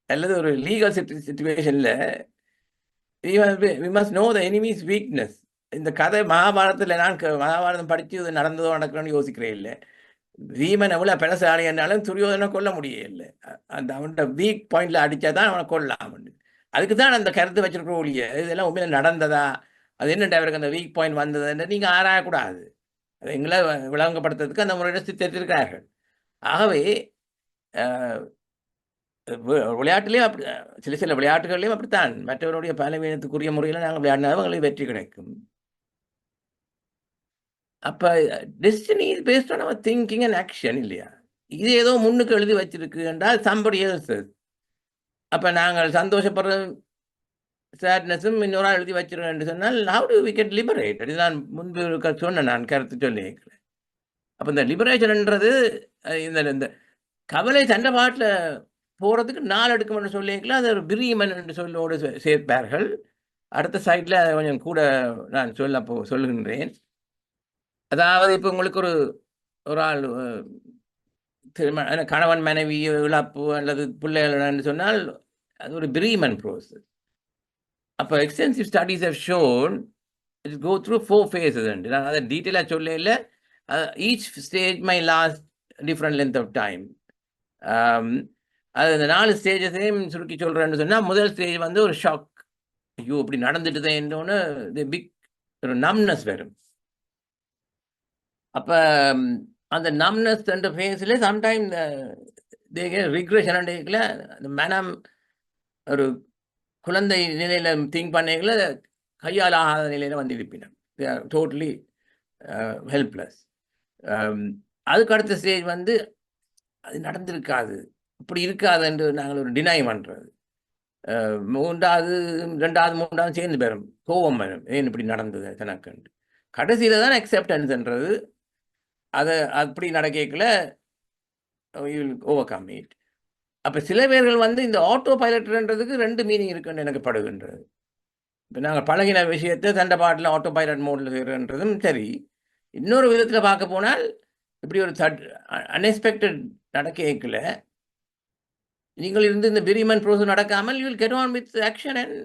C: அல்லது ஒரு லீகல் சிச்சுவேஷனில் we must know the enemy's weakness. இந்த கதை மகாபாரதத்தில் நான் மகாபாரதம் படித்து இது நடந்ததோ நடக்கணும்னு யோசிக்கிறேன் இல்லை. வீமன் எவ்வளோ பெணசாலி என்னாலும் துரியோதனை கொல்ல முடியல, அந்த அவன்கிட்ட வீக் பாயிண்டில் அடித்தா தான் அவனை கொல்லலாம். அதுக்கு தான் அந்த கருத்து வச்சிருக்கிற ஒழிய இதெல்லாம் உண்மையில நடந்ததா, அது என்ன அவருக்கு அந்த வீக் பாயிண்ட் வந்ததுன்னு நீங்கள் ஆராயக்கூடாது. அதை எங்களை விளங்கப்படுத்துறதுக்கு அந்த முறையில் சித்தரித்திருக்கிறார்கள். ஆகவே விளையாட்டுலேயும் அப்படி, சில விளையாட்டுகள்லையும் அப்படித்தான், மற்றவருடைய பலவீனத்துக்குரிய முறையில் நாங்கள் விளையாடினாலும் அவங்களுக்கு வெற்றி கிடைக்கும். அப்போ destiny is based on our thinking and action இல்லையா? இது ஏதோ முன்னுக்கு எழுதி வச்சிருக்கு என்றால் somebody else. அப்போ நாங்கள் சந்தோஷப்படுற சேட்னஸும் இன்னொரு ஆள் எழுதி வச்சிருக்கேன் என்று சொன்னால் how do we get liberated? இது நான் முன்பு சொன்னேன், நான் கருத்து சொல்லியிருக்கிறேன். அப்போ இந்த லிபரேஷன்ன்றது இந்த கவலை சண்டை பாட்டில் போகிறதுக்கு நாள் எடுக்கும்னு சொல்லியிருக்கலாம். அது ஒரு பிரியமன் என்று சொல்லோடு சேர்ப்பார்கள். அடுத்த சைடில் கொஞ்சம் கூட நான் சொல்லுகின்றேன். அதாவது இப்போ உங்களுக்கு ஒரு ஆள் கணவன் மனைவி இழப்பு அல்லது பிள்ளைகள் சொன்னால் அது ஒரு பிரீமன் ப்ரோசஸ். அப்போ extensive studies have shown it go through 4 phases. நான் அதை டீட்டெயிலாக சொல்லல. Each stage may last different length of time. அது இந்த 4 ஸ்டேஜஸையும் சுருக்கி சொல்கிறேன்னு சொன்னால், முதல் ஸ்டேஜ் வந்து ஒரு ஷாக், ஐயோ இப்படி நடந்துட்டு என்னோன்னு பிக் ஒரு நம்னஸ் வரும். அப்போ அந்த நம்னஸ் என்ற ஃபேஸில் சம்டைம் ரிக்ரெஷன் அண்டில் அந்த மனம் ஒரு குழந்தை நிலையில் திங்க் பண்ணிக்கல கையால் ஆகாத நிலையில் வந்து இருப்பினோம், டோட்டலி ஹெல்ப்லெஸ். அதுக்கு அடுத்த ஸ்டேஜ் வந்து அது நடந்திருக்காது, இப்படி இருக்காது என்று நாங்கள் ஒரு டினை பண்ணுறது. 2வது 3வது சேர்ந்து பெறும் கோபம் வரும், ஏன் இப்படி நடந்தது தனக்குண்டு. கடைசியில் தான் அக்செப்டன்ஸ்ன்றது, அதை அப்படி நடக்கல you will over come it. அப்போ சில பேர்கள் வந்து இந்த ஆட்டோ பைலட்ன்றதுக்கு 2 மீனிங் இருக்குன்னு எனக்கு படுகின்றது. இப்போ நாங்கள் பழகின விஷயத்தை சண்டை பாட்டில் ஆட்டோ பைலட் மோடில் செய்கிறன்றதும் சரி. இன்னொரு விதத்தில் பார்க்க போனால் இப்படி ஒரு அன்எக்ஸ்பெக்டட் நடக்கல நீங்கள் இருந்து இந்த பிரிமன் ப்ரோசஸ் நடக்காமல் you will get on with action. And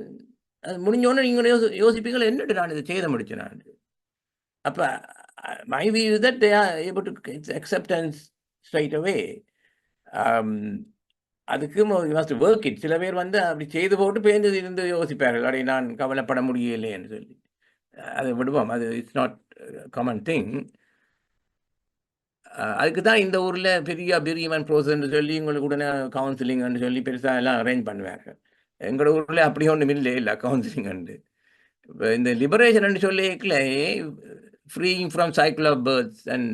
C: அது முடிஞ்சோன்னு நீங்கள் யோசிப்பீங்கள், என்னட்டு நான் இதை செய்த முடிச்சேன் நான். அப்போ my view is that they are able to acceptance straight away. அதுக்கு you must work it. சில பேர் வந்து அப்படி செய்து போட்டு பேர்ந்து இருந்து யோசிப்பார்கள், அடைய நான் கவலைப்பட முடியலைன்னு சொல்லி. அதை விடுவோம், அது இட்ஸ் நாட் காமன் திங். அதுக்கு தான் இந்த ஊரில் பெரிய பிரியமன் ப்ரோசஸ்ன்னு சொல்லி உங்களுக்கு உடனே கவுன்சிலிங்னு சொல்லி பெருசாக எல்லாம் அரேஞ்ச் பண்ணுவார்கள். எங்களோட ஊரில் அப்படி ஒன்றும் இல்லை கவுன்சிலிங்ண்டு. இந்த லிபரேஷன் சொல்லிக்கல freeing from cycle of births and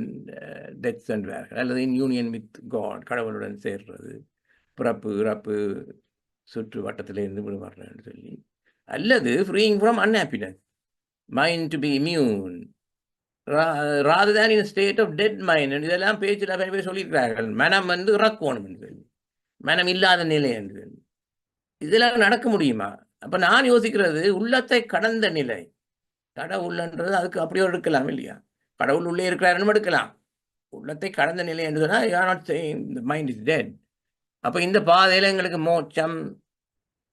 C: deaths and where அல்லது இன் யூனியன் வித் காட் கடவுளுடன் சேர்றது பிறப்பு இறப்பு சுற்று வட்டத்திலிருந்து விடுபடுறேன்னு சொல்லி அல்லது freeing from unhappiness mind to be immune rather than in a state of dead mind. இதெல்லாம் பேச்சில் பேர் சொல்லியிருக்கிறார்கள். மனம் வந்து இறக்கணும் என்று சொல்லி மனம் இல்லாத நிலை என்று சொல்லி இதெல்லாம் நடக்க முடியுமா? அப்ப நான் யோசிக்கிறது உள்ளத்தை கடந்த நிலை. கடவுள்ன்றது அதுக்கு அப்படியே எடுக்கலாம் இல்லையா? கடவுள் உள்ளே இருக்கிறாருன்னு எடுக்கலாம். உள்ளத்தை கடந்த நிலை என்று சொன்னால் you are not saying the mind is dead. அப்ப இந்த பாதையில எங்களுக்கு மோட்சம்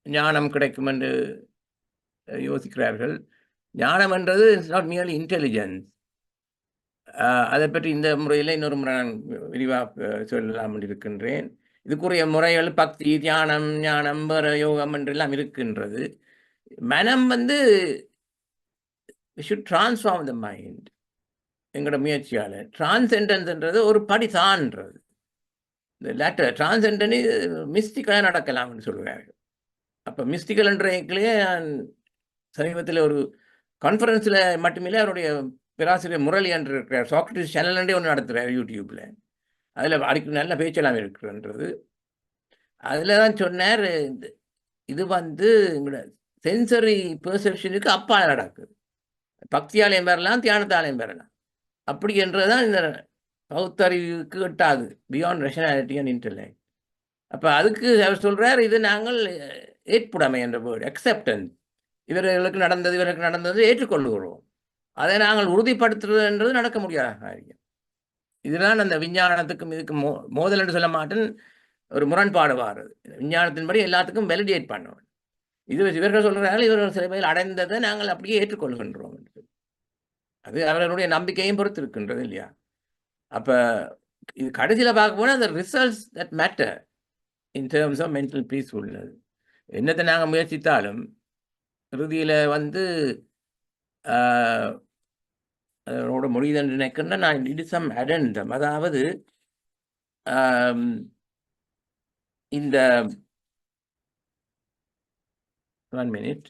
C: ஞானம் கிடைக்கும் என்று யோசிக்கிறார்கள். ஞானம் என்றது இட்ஸ் நாட் மியர்லி இன்டெலிஜென்ஸ். அதை பற்றி இந்த முறையில் இன்னொரு முறை நான் விரிவாக சொல்லலாம் இருக்கின்றேன். இதுக்குரிய முறைகள் பக்தி, தியானம், ஞானம், யோகம் என்றெல்லாம் இருக்கின்றது. மனம் வந்து ஷுட் டிரான்ஸ்ஃபார்ம் த மைண்ட். எங்களோட முயற்சியால் டிரான்சென்டன்ஸ்ன்றது ஒரு படி தான்றது. இந்த லேட்டர் டிரான்சென்டனி மிஸ்டிக்கலாக நடக்கலாம்னு சொல்கிறார்கள். அப்போ மிஸ்டிக்கல் என்றே நான் சமீபத்தில் ஒரு கான்ஃபரன்ஸில் மட்டுமில்லை அவருடைய பேராசிரியர் முரளி என்று இருக்கிறார், சாக்ரட்டிஸ் சேனல்ன்றே ஒன்று நடத்துகிறார் யூடியூப்பில். அதில் அடிக்கடி நல்ல பேச்செல்லாம் இருக்குன்றது. அதில் தான் சொன்னார், இது வந்து எங்களோட சென்சரி பெர்செப்ஷனுக்கு அப்பா நடக்குது. பக்தியாலயம் பெறலாம், தியானத்தாலயம் பெறலாம். அப்படி என்றதுதான் இந்த பௌத்தறிவுக்கு எட்டாது, பியாண்ட் ரேஷனாலிட்டி அண்ட் இன்டெலெக்ட். அப்போ அதுக்கு அவர் சொல்கிறார், இது நாங்கள் ஏற்புடைமை என்ற வேர்டு, அக்செப்டன்ஸ். இவர்களுக்கு நடந்தது ஏற்றுக்கொள்ளுகிறோம். அதை நாங்கள் உறுதிப்படுத்துறதுன்றது நடக்க முடியாத காரியம். இதுதான் அந்த விஞ்ஞானத்துக்கும் இதுக்கு மோதல் என்று சொல்ல மாட்டேன், ஒரு முரண்பாடு வாருது. விஞ்ஞானத்தின்படி எல்லாத்துக்கும் வெலிடேட் பண்ணுவோம். இவர்கள் சொல்கிறார்கள், இவர்கள் சில பேர் அடைந்ததை நாங்கள் அப்படியே ஏற்றுக்கொள்கின்றோம் என்று. அது அவர்களுடைய நம்பிக்கையும் பொறுத்து இருக்கின்றது இல்லையா? அப்போ இது கடைசியில் பார்க்க போனால் அந்த results that matter in terms of mental peacefulness. என்னத்தை நாங்கள் முயற்சித்தாலும் இறுதியில் வந்து அதனோட முடியுதுன்னு நினைக்கிறேன். நான் இட் இஸ் சம் அடெண்டம், அதாவது இந்த 1 minute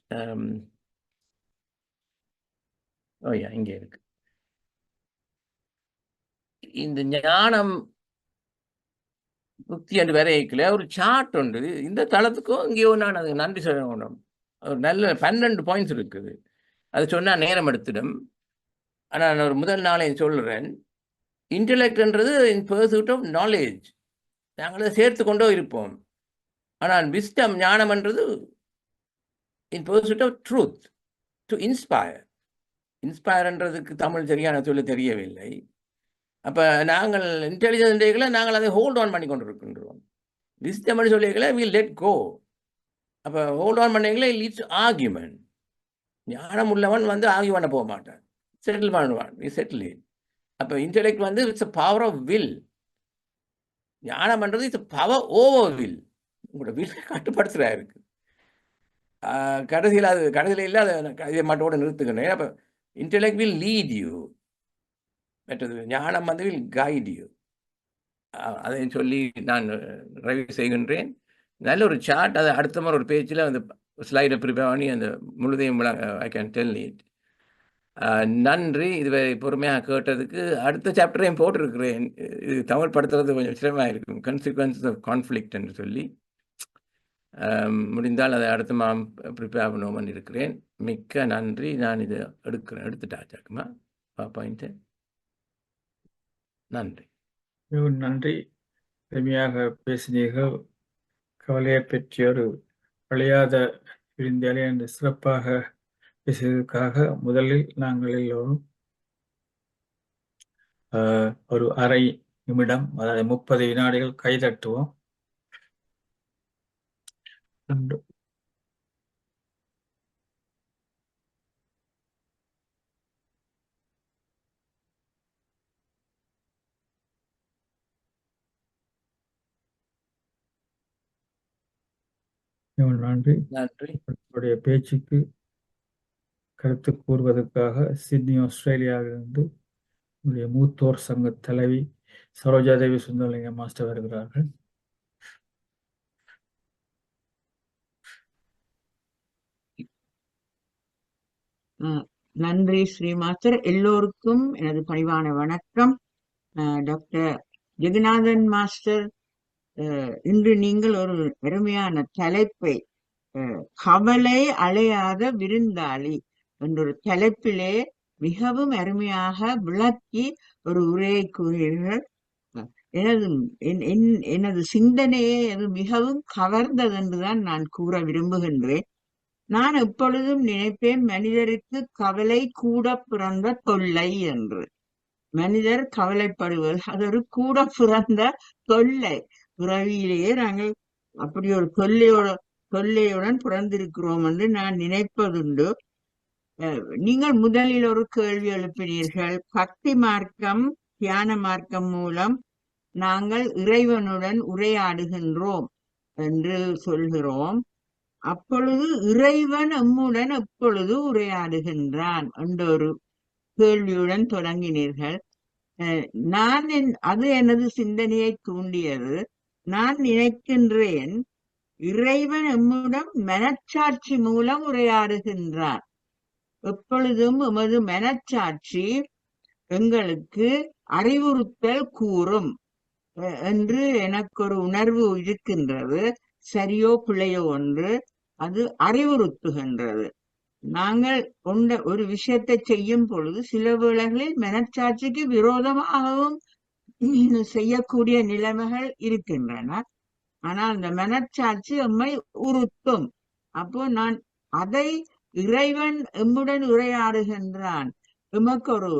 C: இங்கே இருக்கு. இந்த ஞானம் புக்தி என்று வரைக்கல ஒரு சார்ட் உண்டு. இந்த தளத்துக்கும் இங்கேயோ நான் அது நன்றி சொல்லணும். ஒரு நல்ல 12 பாயிண்ட்ஸ் இருக்குது. அது சொன்னால் நேரம் எடுத்துடும். ஆனால் நான் ஒரு முதல் நாளை சொல்கிறேன். இன்டெலெக்ட்ன்றது இன் பர்சூட் ஆஃப் நாலேஜ், நாங்கள் அதை சேர்த்து கொண்டோ இருப்போம். ஆனால் விஸ்டம் ஞானம்ன்றது in pursuit of truth, to inspire. இன்ஸ்பயர்ன்றதுக்கு தமிழ் சரியான சொல்ல தெரியவில்லை. அப்போ நாங்கள் இன்டெலிஜென்ட்களை நாங்கள் அதை ஹோல்ட் ஆன் பண்ணி கொண்டு இருக்கின்றோம். விஸ்டம்னு சொல்லிக்கல வில் லெட் கோ. அப்போ ஹோல்ட் ஆன் பண்ணிங்களே லீட்ஸ் ஆர்கியூமெண்ட். ஞானம் உள்ளவன் வந்து ஆர்கியூ பண்ண போக மாட்டான், செட்டில் பண்ணுவான், செட்டில். அப்போ இன்டெலெக்ட் வந்து it's a power of will. ஞானம் பண்ணுறது இட்ஸ் பவர் ஓவர் வில். உங்களோட வில் கட்டுப்படுத்துகிறா இருக்கு. கடைசியில் இல்லை, அதை இதை மட்டும் நிறுத்துக்கிறேன். அப்போ இன்டெலெக்ட் வில் லீட் யூ, மற்றது ஞானம் வந்து வில் கைட் யூ. அதை சொல்லி நான் ரிவ்யூ செய்கின்றேன். நல்ல ஒரு சார்ட். அதை அடுத்த மாதிரி ஒரு பேஜில் அந்த ஸ்லைடை ப்ரிப்பேர் பண்ணி அந்த முழுதையும் ஐ கேன் டெல் இட். நன்றி இதுவரை பொறுமையாக கேட்டதுக்கு. அடுத்த சாப்டரையும் போட்டிருக்கிறேன். இது தமிழ் படுத்துறது கொஞ்சம் சிரமமாக இருக்கும், கன்சிக்வன்சஸ் ஆஃப் கான்ஃப்ளிக்ட் என்று சொல்லி. முடிந்தால் அதை அடுத்த ப்ரிப்பேர் பண்ணுவோம்னு இருக்கிறேன். மிக்க நன்றி. நான் இதை எடுத்துட்டாச்சாக்குமா பாயிண்ட்டு. நன்றி.
A: நன்றி. எளிமையாக பேசினீர்கள். கவலையை பற்றி ஒரு அழியாத விருந்தாளி என்று சிறப்பாக பேசியதற்காக முதலில் நாங்கள் எல்லோரும் ஒரு அரை நிமிடம், அதாவது 30 வினாடிகள் கைதட்டுவோம். நன்றி. உங்களுடைய பேச்சுக்கு கருத்து கூறுவதற்காக சிட்னி, ஆஸ்திரேலியாவிலிருந்து உங்களுடைய மூத்தோர் சங்க தலைவி சரோஜாதேவி சுந்தரலிங்கம் மாஸ்டர் வருகிறார்கள்.
B: அஹ், நன்றி ஸ்ரீமாஸ்டர். எல்லோருக்கும் எனது பணிவான வணக்கம். டாக்டர் ஜெகநாதன் மாஸ்டர், இன்று நீங்கள் ஒரு அருமையான தலைப்பை, கவலை அலையாத விருந்தாளி என்றொரு தலைப்பிலே மிகவும் அருமையாக விளக்கி ஒரு உரையை கூறினீர்கள். எனது எனது சிந்தனையை அது மிகவும் கவர்ந்தது என்றுதான் நான் கூற விரும்புகின்றேன். நான் எப்பொழுதும் நினைப்பேன், மனிதருக்கு கவலை கூட பிறந்த தொல்லை என்று. மனிதர் கவலைப்படுவது அது ஒரு கூட பிறந்த தொல்லை. பிறவியிலேயே நாங்கள் அப்படி ஒரு தொல்லையுடன் பிறந்திருக்கிறோம் என்று நான் நினைப்பதுண்டு. நீங்கள் முதலில் ஒரு கேள்வி எழுப்பினீர்கள். பக்தி மார்க்கம், தியான மார்க்கம் மூலம் நாங்கள் இறைவனுடன் உரையாடுகின்றோம் என்று சொல்கிறோம். அப்பொழுது இறைவன் எம்முடன் எப்பொழுது உரையாடுகின்றான் என்ற ஒரு கேள்வியுடன் தொடங்கினீர்கள். அது எனது சிந்தனையை தூண்டியது. நான் நினைக்கின்றேன், இறைவன் எம்முடன் மனச்சாட்சி மூலம் உரையாடுகின்றான். எப்பொழுதும் எமது மனச்சாட்சி எங்களுக்கு அறிவுறுத்தல் கூறும் என்று எனக்கு ஒரு உணர்வு இருக்கின்றது. சரியோ பிழையோ ஒன்று அது அறிவுறுத்துகின்றது. நாங்கள் ஒரு விஷயத்தை செய்யும் பொழுது சில வேளைகளில் மனச்சாட்சிக்கு விரோதமாகவும் செய்யக்கூடிய நிலைமைகள் இருக்கின்றன. ஆனால் அந்த மனச்சாட்சி எம்மை உறுத்தும். அப்போ நான் அதை இறைவன் எம்முடன் உரையாடுகின்றான், எமக்கு ஒரு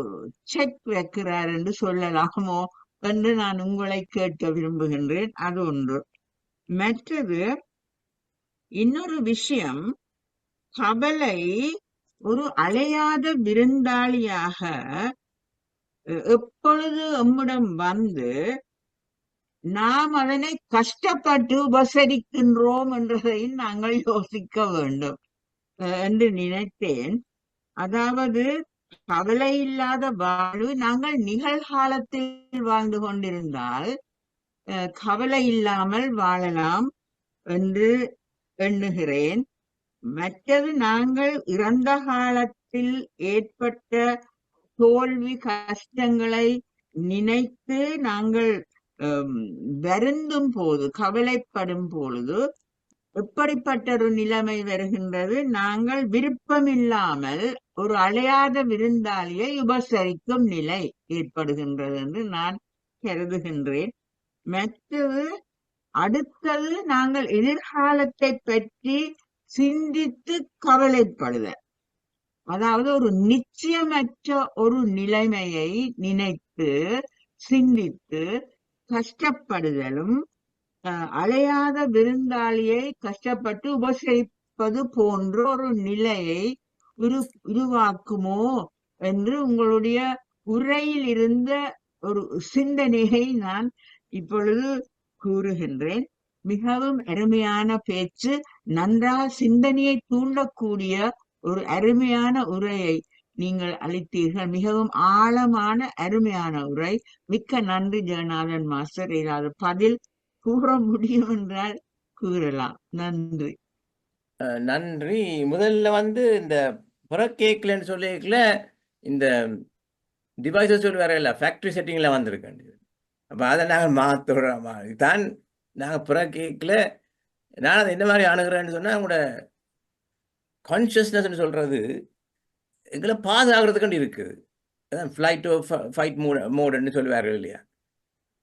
B: செக் வைக்கிறார் என்று சொல்லலாமோ என்று நான் உங்களை கேட்க விரும்புகின்றேன். அது ஒன்று. மற்றது இன்னொரு விஷயம், கவலை ஒரு அலையாத விருந்தாளியாக எப்பொழுது எம்மிடம் வந்து நாம் அதனை கஷ்டப்பட்டு உபசரிக்கின்றோம் என்றதை நாங்கள் யோசிக்க வேண்டும் என்று நினைத்தேன். அதாவது கவலை இல்லாத வாழ்வு, நாங்கள் நிகழ்காலத்தில் வாழ்ந்து கொண்டிருந்தால் கவலை இல்லாமல் வாழலாம் என்று எண்ணுகிறேன். மற்றது, நாங்கள் இறந்த காலத்தில் ஏற்பட்ட தோல்வி கஷ்டங்களை நினைத்து நாங்கள் வருந்தும் போது, கவலைப்படும் பொழுது எப்படிப்பட்ட ஒரு நிலைமை வருகின்றது? நாங்கள் விருப்பமில்லாமல் ஒரு அலையாத விருந்தாளியை உபசரிக்கும் நிலை ஏற்படுகின்றது என்று நான் கருதுகின்றேன். மற்றது, அடுத்தது, நாங்கள் எதிர்காலத்தை பற்றி சிந்தித்து கவலைப்படுதல். அதாவது ஒரு நிச்சயமற்ற ஒரு நிலைமையை நினைத்து சிந்தித்து கஷ்டப்படுதலும் அலையாத விருந்தாளியை கஷ்டப்பட்டு உபசரிப்பது போன்ற ஒரு நிலையை உருவாக்குமோ என்று உங்களுடைய உரையில் இருந்த ஒரு சிந்தனையை நான் இப்பொழுது கூறுகின்றேன். மிகவும் அருமையான பேச்சு, நன்றாக சிந்தனையை தூண்டக்கூடிய ஒரு அருமையான உரையை நீங்கள் அளித்தீர்கள். மிகவும் ஆழமான அருமையான உரை. மிக்க நன்றி ஜெகநாதன் மாஸ்டர். ஏதாவது பதில் கூற முடியும் என்றால் கூறலாம். நன்றி.
C: நன்றி. முதல்ல இந்த புறக்கேக்கலன்னு சொல்லிக்கல, இந்த டிவைஸை சொல்லி வரையில ஃபேக்ட்ரி செட்டிங்கில் வந்திருக்கேன். அப்போ அதை நாங்கள் மாற்றுற மாதிரி தான். நாங்கள் புறக்கேக்கல, நான் அதை என்ன மாதிரி அணுகிறேன்னு சொன்னால், உங்களோட கான்ஷியஸ்னஸ்ன்னு சொல்கிறது எங்களை பாதுகாக்கிறதுக்காண்டி இருக்குது. அதான் ஃபைட் மோடுன்னு சொல்லுவார்கள் இல்லையா?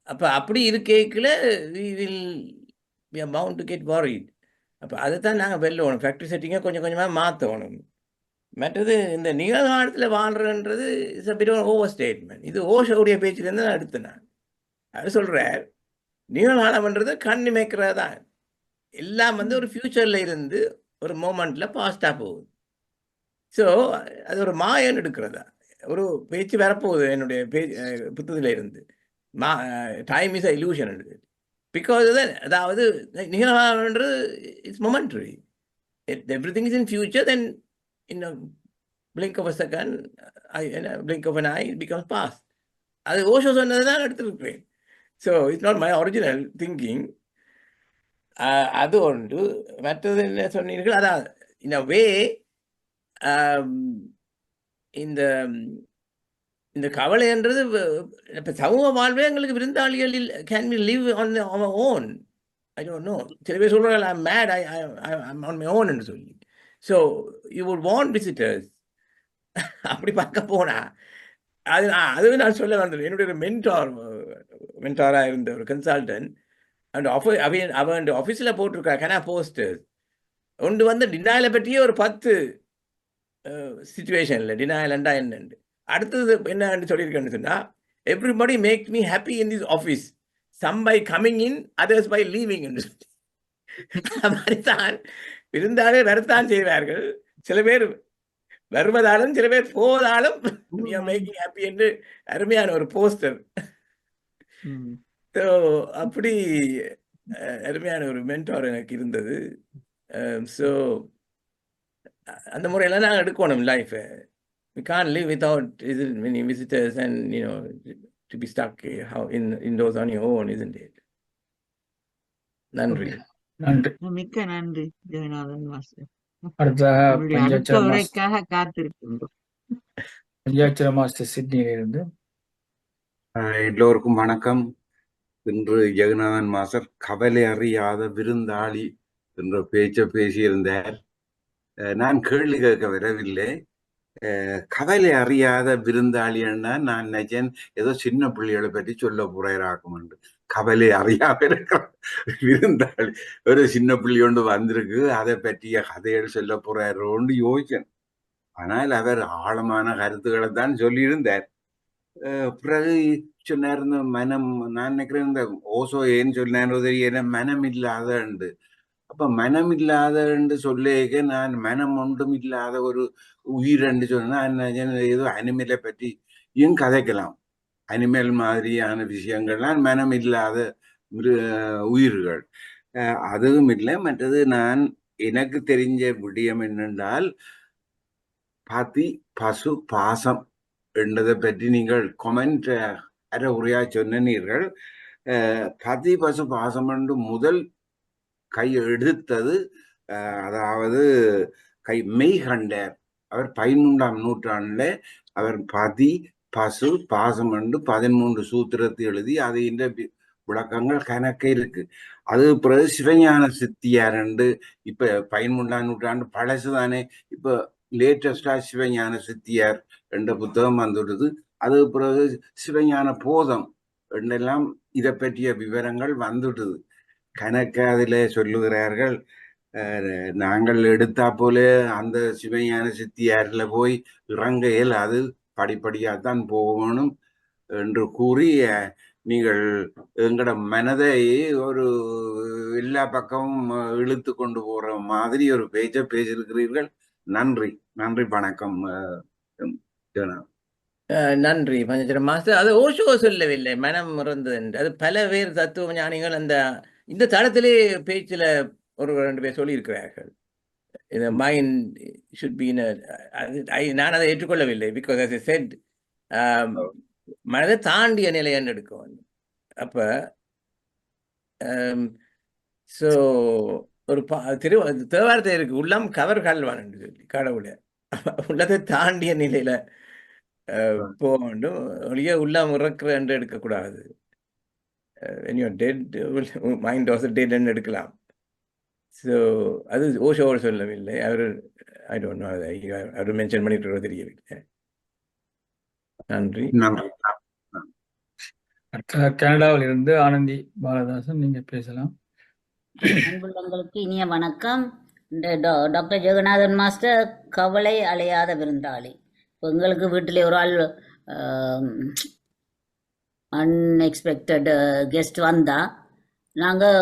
C: அப்போ அப்படி இருக்கேக்கில் we are bound to get worried. அப்போ அதை தான் நாங்கள் வெல்லணும். ஃபேக்ட்ரி செட்டிங்கை கொஞ்சம் கொஞ்சமாக மாற்றணும். மற்றது, இந்த நிகழ்காலத்தில் வாழ்கிறன்றது is a bit over statement. இது ஓஷோடைய பேச்சிலேருந்து நான் எடுத்தேன். அது சொல்கிறார், நிகழ்காலம்ன்றது கண் இமைக்கிறது தான். எல்லாம் ஒரு ஃப்யூச்சரில் இருந்து ஒரு மோமெண்ட்டில் பாஸ்டாக போகுது. ஸோ அது ஒரு மாயன்னு எடுக்கிறதா ஒரு பேச்சு வரப்போகுது என்னுடைய புத்தகத்தில் இருந்து. Time is a illusion. Because அதாவது நிகழ்காலம்ன்றது it's momentary. Everything is in future, then in blink of a second, blink of an eye, it becomes past. அது ஓஷோ சொன்னது தான் எடுத்துருப்பேன். So it's not my original thinking. அது ஒன்று. மற்றது என்ன சொன்னீர்கள்? அதான் இன் அ வே இந்த இந்த கவலைன்றது இப்போ சமூக வாழ்வே எங்களுக்கு விருந்தாளிகள் can we live on our own. I don't know. சில பேர் சொல்கிறாங்க I made I'm on my own என்று சொல்லி. So you would want visitors. அப்படி பார்க்க போனா அதுவும் நான் சொல்ல வந்தது. என்னுடைய மென்டாராக இருந்த ஒரு கன்சல்டன்ட் அந்த அவன் ஆஃபீஸில் போட்டிருக்கா கனா போஸ்டர்ஸ் ஒன்று வந்து டினாயிலை பற்றியே ஒரு 10 சிச்சுவேஷனில் டினாயிலண்டா என்னண்டு. அடுத்தது என்னன்னு சொல்லியிருக்கேன்னு சொன்னால் everybody make me happy in this office, some by coming in others by leaving என்று சொல்லி. மாதிரிதான் இருந்தாலே வரத்தான் செய்வார்கள். சில பேர் வருவதாலும் சில பேர் போவதாலும் மேக்கிங் ஹாப்பி என்று அருமையான ஒரு போஸ்டர். ஸோ அப்படி அருமையான ஒரு மென்டார் எனக்கு இருந்தது. ஸோ அந்த முறையெல்லாம் நாங்கள் எடுக்கணும் லைஃபை. We can't live without many visitors and, you know, to be stuck indoors on your own, isn't it? நன்றி.
A: நன்றி.
B: மிக்க நன்றி ஜெகநாதன் மாஸ்டர்.
A: அடுத்ததாக
B: உங்களுடைய அடுத்த உரைக்காக காத்திருக்கின்றோம்.
A: பஞ்சாட்சர மாஸ்டர் சிட்னியிலிருந்து.
D: எல்லோருக்கும் வணக்கம். இன்று ஜெகநாதன் மாஸ்டர் கவலை அறியாத விருந்தாளி என்ற பேச்சை பேசியிருந்தார். நான் கேள்வி கேட்க வரவில்லை. கவலை அறியாத விருந்தாளின்னா நான் நினைச்சேன் ஏதோ சின்ன பிள்ளைகளை பற்றி சொல்ல போறாராக்கும் என்று. கவலை அறியாத விருந்தாளி ஒரு சின்ன பிள்ளை ஒன்று வந்திருக்கு, அதை பற்றிய கதைகள் சொல்ல போறாரோன்னு யோசிச்சேன். ஆனால் அவர் ஆழமான கருத்துக்களை தான் சொல்லியிருந்தார். பிறகு சொன்னார் இந்த மனம், நான் நினைக்கிறேன் இந்த ஓசோ ஏன்னு சொன்னாரோ தெரியல, மனம் இல்லாத உண்டு. அப்ப மனம் இல்லாத என்று சொல்லேக்க நான் மனம் ஒன்றும் இல்லாத ஒரு உயிர் என்று சொன்னா ஏதோ அனிமலை பற்றி கதைக்கலாம். அனிமல் மாதிரியான விஷயங்கள்லாம் மனம் இல்லாத உயிர்கள். அதுவும் இல்லை. மற்றது நான் எனக்கு தெரிஞ்ச விடயம் என்னென்றால் பாத்தி பசு பாசம் என்றதை பற்றி நீங்கள் கொமெண்ட் அரை உரையா சொன்னீர்கள். பதி பசு பாசம் என்று முதல் கை எடுத்தது அதாவது மெய்கண்டர். அவர் 13ஆம் நூற்றாண்டுல அவர் பதி பசு பாசம் என்று 13 சூத்திரத்தை எழுதி அது இந்த விளக்கங்கள் கணக்க இருக்கு. அது பிறகு சிவஞான சித்தியார் என்று இப்ப 13ஆம் நூற்றாண்டு பழசு தானே, இப்ப லேட்டஸ்டா சிவஞான சித்தியார் என்ற புத்தகம் வந்துடுது. அது பிறகு சிவஞான போதம் என்றெல்லாம் இதை பற்றிய விவரங்கள் வந்துடுது. கணக்க அதில் சொல்லுகிறார்கள். நாங்கள் எடுத்தா போல அந்த சிவஞான சித்தியாரில் போய் இறங்கையில் அது படிப்படியாகத்தான் போகணும் என்று கூறி நீங்கள் எங்களோட மனதை ஒரு எல்லா பக்கமும் இழுத்து கொண்டு போற மாதிரி ஒரு பேச்சை பேசியிருக்கிறீர்கள். நன்றி. நன்றி. வணக்கம்.
C: நன்றி பஞ்சர மாஸ்டர். அது ஓஷோ சொல்லவில்லை மனம் மறந்தது என்று. அது பல பேர் தத்துவ ஞானிகள் இந்த தளத்திலே பேச்சில் ஒரு 2 பேர் சொல்லியிருக்கிறார்கள். இந்த மைண்ட் ஷுட் பி நான் அதை ஏற்றுக்கொள்ளவில்லை. பிகாஸ் as I said, மனதை தாண்டிய நிலைಯನ್ನು எடுக்க வேண்டும். அப்போ ஸோ ஒரு தேவாரத்தை இருக்கு, உள்ளம் கவர் கல்வான் என்று சொல்லி கடவுளை உள்ளத்தை தாண்டிய நிலையில போக வேண்டும். ஒழிய உள்ளம் இறக்குற என்று எடுக்கக்கூடாது. when you're dead, mind also dead என்று எடுக்கலாம். ஸோ அது ஓஷோவோடு சொல்லவில்லை. அவர் ஐ டோன்ட் நோ, அவர் மென்ஷன் பண்ணிட்டு தெரியவில்லை. நன்றி.
A: கனடாவில் இருந்து ஆனந்தி பாலதாசன், நீங்க பேசலாம்.
E: அன்புள்ளங்களுக்கு இனிய வணக்கம். டாக்டர் ஜெகநாதன் மாஸ்டர் கவலை அலையாத விருந்தாளி. இப்போ எங்களுக்கு வீட்டிலே ஒரு ஆள் அன்எக்ஸ்பெக்டட் கெஸ்ட் வந்தால் நாங்கள்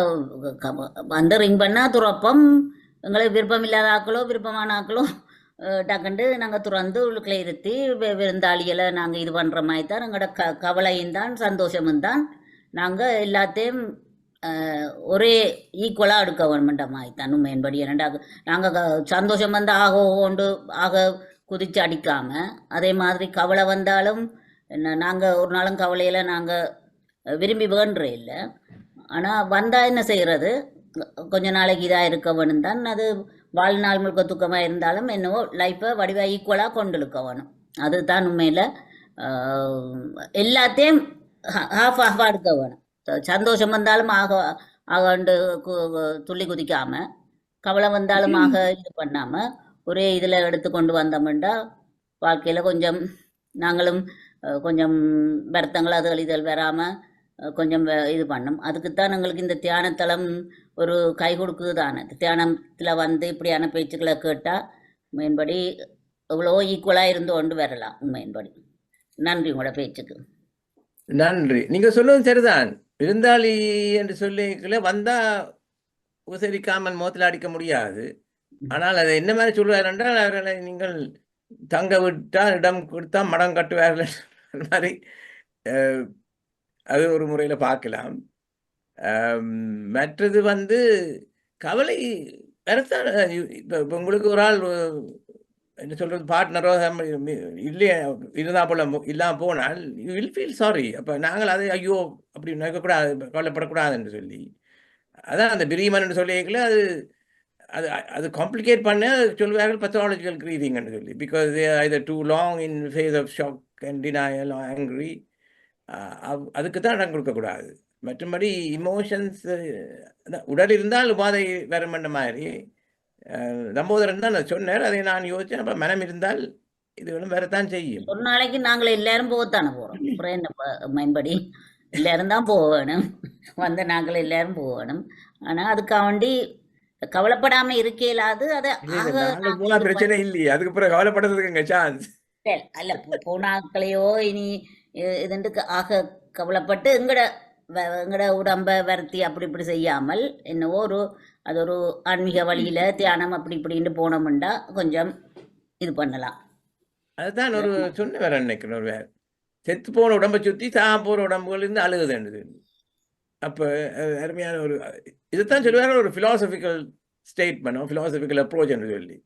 E: வந்து ரிங் பண்ணால் துறப்பம். எங்களுக்கு விருப்பம் இல்லாத ஆக்களோ விருப்பமான ஆக்களோ டக்குண்டு நாங்கள் துறந்து உள்ளுக்குள்ளே இருத்தி விருந்தாளிகளை நாங்கள் இது பண்ணுற மாதிரி தான் எங்களோட கவலையும் தான் சந்தோஷமும் தான் நாங்கள் எல்லாத்தையும் ஒரே ஈக்குவலாக எடுக்க வேணுமென்ற மாதிரி தான் உண்மையின்படி. என்னடா நாங்கள் சந்தோஷம் வந்து ஆக குதிச்சு அடிக்காமல், அதே மாதிரி கவலை வந்தாலும் நாங்கள் ஒரு நாளும் கவலையில் நாங்கள் விரும்பி வேண்டுற இல்லை. ஆனால் வந்தால் என்ன செய்கிறது, கொஞ்ச நாளைக்கு இதாக இருக்க வேணும் தான். அது வாழ்நாள் முழுக்க துக்கமாக இருந்தாலும் என்னவோ லைஃப்பை வடிவாக ஈக்குவலாக கொண்டு இழுக்க வேணும். அதுதான் உண்மையில் எல்லாத்தையும் ஹாஃப் ஹாஃபாக எடுக்க வேணும். சந்தோஷம் வந்தாலும் ஆகண்டு துள்ளி குதிக்காமல், கவலை வந்தாலும் இது பண்ணாமல் ஒரே இதில் எடுத்து கொண்டு வந்தோம்னா வாழ்க்கையில் கொஞ்சம் நாங்களும் கொஞ்சம் வருத்தங்கள் அதுகள் இதழ் வராமல் கொஞ்சம் இது பண்ணும். அதுக்குத்தான் எங்களுக்கு இந்த தியானத்தலம் ஒரு கை கொடுக்குது தானே. தியானத்தில் வந்து இப்படியான பேச்சுக்களை கேட்டால் உண்மையின்படி எவ்வளோ ஈக்குவலாக இருந்து கொண்டு வரலாம். உண்மையின்படி நன்றி உங்களோட பேச்சுக்கு.
C: நன்றி. நீங்க சொல்லுவது சரிதான். விருந்தாளி என்று சொல்லிக்கல வந்தா உபசரிக்காமல் மோத்தில் அடிக்க முடியாது. ஆனால் அதை என்ன மாதிரி சொல்றாரு என்றால், அவர்களை நீங்கள் தங்க விட்டால் இடம் கொடுத்தா மடம் கட்டுவார்கள் மாதிரி அது ஒரு முறையில் பார்க்கலாம். மற்றது வந்து கவலை வரத்தான். இப்போ உங்களுக்கு ஒரு ஆள் என்ன சொல்றது பார்ட்னரோ இல்லையே இருந்தால் போல இல்லாமல் போனால் யூ வில் ஃபீல் சாரி. அப்போ நாங்கள் அதை ஐயோ அப்படி நினைக்கக்கூடாது, கவலைப்படக்கூடாது என்று சொல்லி அதான் அந்த பிரிமன் சொல்லிக்கல. அது அது அது காம்ப்ளிகேட் பண்ண சொல்வார்கள் பத்தாலஜிக்கல் க்ரீவிங்னு சொல்லி. Because they either too long in phase of shock and denial angry. அதுக்கு தான் இடம் கொடுக்கக்கூடாது. மற்றபடி இமோஷன்ஸ் உடல் இருந்தால் உபாதை வரமண்ட மாதிரி தம்போதரன் தான் சொன்னார். அதை நான் யோசிச்சேன். அப்போ மனம் இருந்தால் இதுகளும் வரத்தான் செய்யும்.
E: ஒரு நாளைக்கு நாங்கள் எல்லாரும் போகத்தானே போகிறோம். அப்புறம் என்ன மைன்படி எல்லாரும் தான் போக வேணும். வந்த நாங்கள் எல்லாரும் போக வேணும். ஆனால் அதுக்காக வேண்டி கவலைப்படாமல் இருக்க இயலாது. அதை
C: போனா பிரச்சனை இல்லையே, அதுக்கு பிறகு கவலைப்படுறதுக்குங்க சான்ஸ்
E: அல்ல. போனாக்களையோ இனி இதுண்டு கவலைப்பட்டு எங்கட உடம்ப வருத்தி அப்படி இப்படி செய்யாமல் என்னவோ அது ஒரு ஆன்மீக வழியில தியானம் அப்படி இப்படின்னு போனோம்னா கொஞ்சம் இது பண்ணலாம்.
C: அதுதான் ஒரு சொன்ன வேற நினைக்கிறேன். ஒரு வேற செத்து போன உடம்பை சுற்றி போற உடம்புகள் இருந்து அழுகுதுன்றது. அப்போ அருமையான ஒரு இதுதான் சொல்லுவாங்க, ஒரு பிலாசபிக்கல் ஸ்டேட்மெண்ட், பிலாசபிக்கல் அப்ரோச் என்று சொல்லி.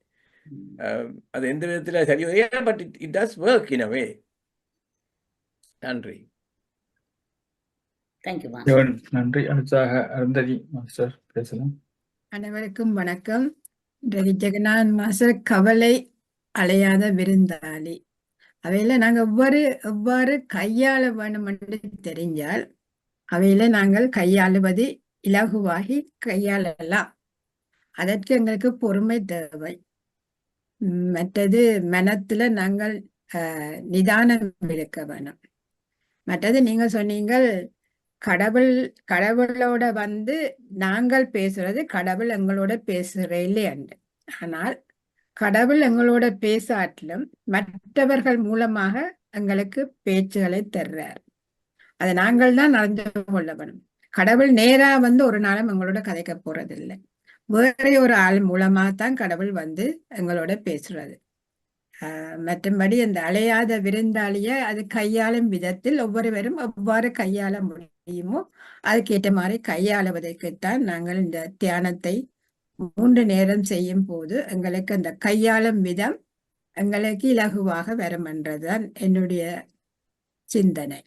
C: அது எந்த விதத்தில் சரியோ, but it does work in a way. நன்றி.
A: நன்றி. அடுத்தாக அருந்ததி மாஸ்டர் பேசலாம்.
F: அனைவருக்கும் வணக்கம். இன்றைக்கு ஜெகநாதன் மாஸ்டர் கவலை அலையாத விருந்தாளி அவையில நாங்கள் எவ்வாறு கையாள வேணும் என்று தெரிஞ்சால் அவையில நாங்கள் கையாளுவது இலகுவாகி கையாளலாம். அதற்கு எங்களுக்கு பொறுமை தேவை. மற்றது மனத்துல நாங்கள் நிதானம் இருக்க வேணும். மற்றது நீங்க சொன்னீங்கள் கடவுளோட வந்து நாங்கள் பேசுறது கடவுள் எங்களோட பேசுறே இல்லையாண்டு. ஆனால் கடவுள் எங்களோட பேசாட்டிலும் மற்றவர்கள் மூலமாக எங்களுக்கு பேச்சுகளை தர்றார். அதை நாங்கள் தான் அறிந்து கொள்ள வேணும். கடவுள் நேரா வந்து ஒரு நாளும் எங்களோட கதைக்க போறதில்லை. வேற ஒரு ஆள் மூலமா தான் கடவுள் வந்து எங்களோட பேசுறது. மற்றபடி அந்த அலையாத விருந்தாளிய அது கையாளும் விதத்தில் ஒவ்வொருவரும் எவ்வாறு கையாள முடியுமோ அதுக்கேற்ற மாதிரி கையாளுவதற்குத்தான் நாங்கள் இந்த தியானத்தை 3 நேரம் செய்யும் போது எங்களுக்கு அந்த கையாளும் விதம் எங்களுக்கு இலகுவாக வரும் என்றதுதான் என்னுடைய சிந்தனை.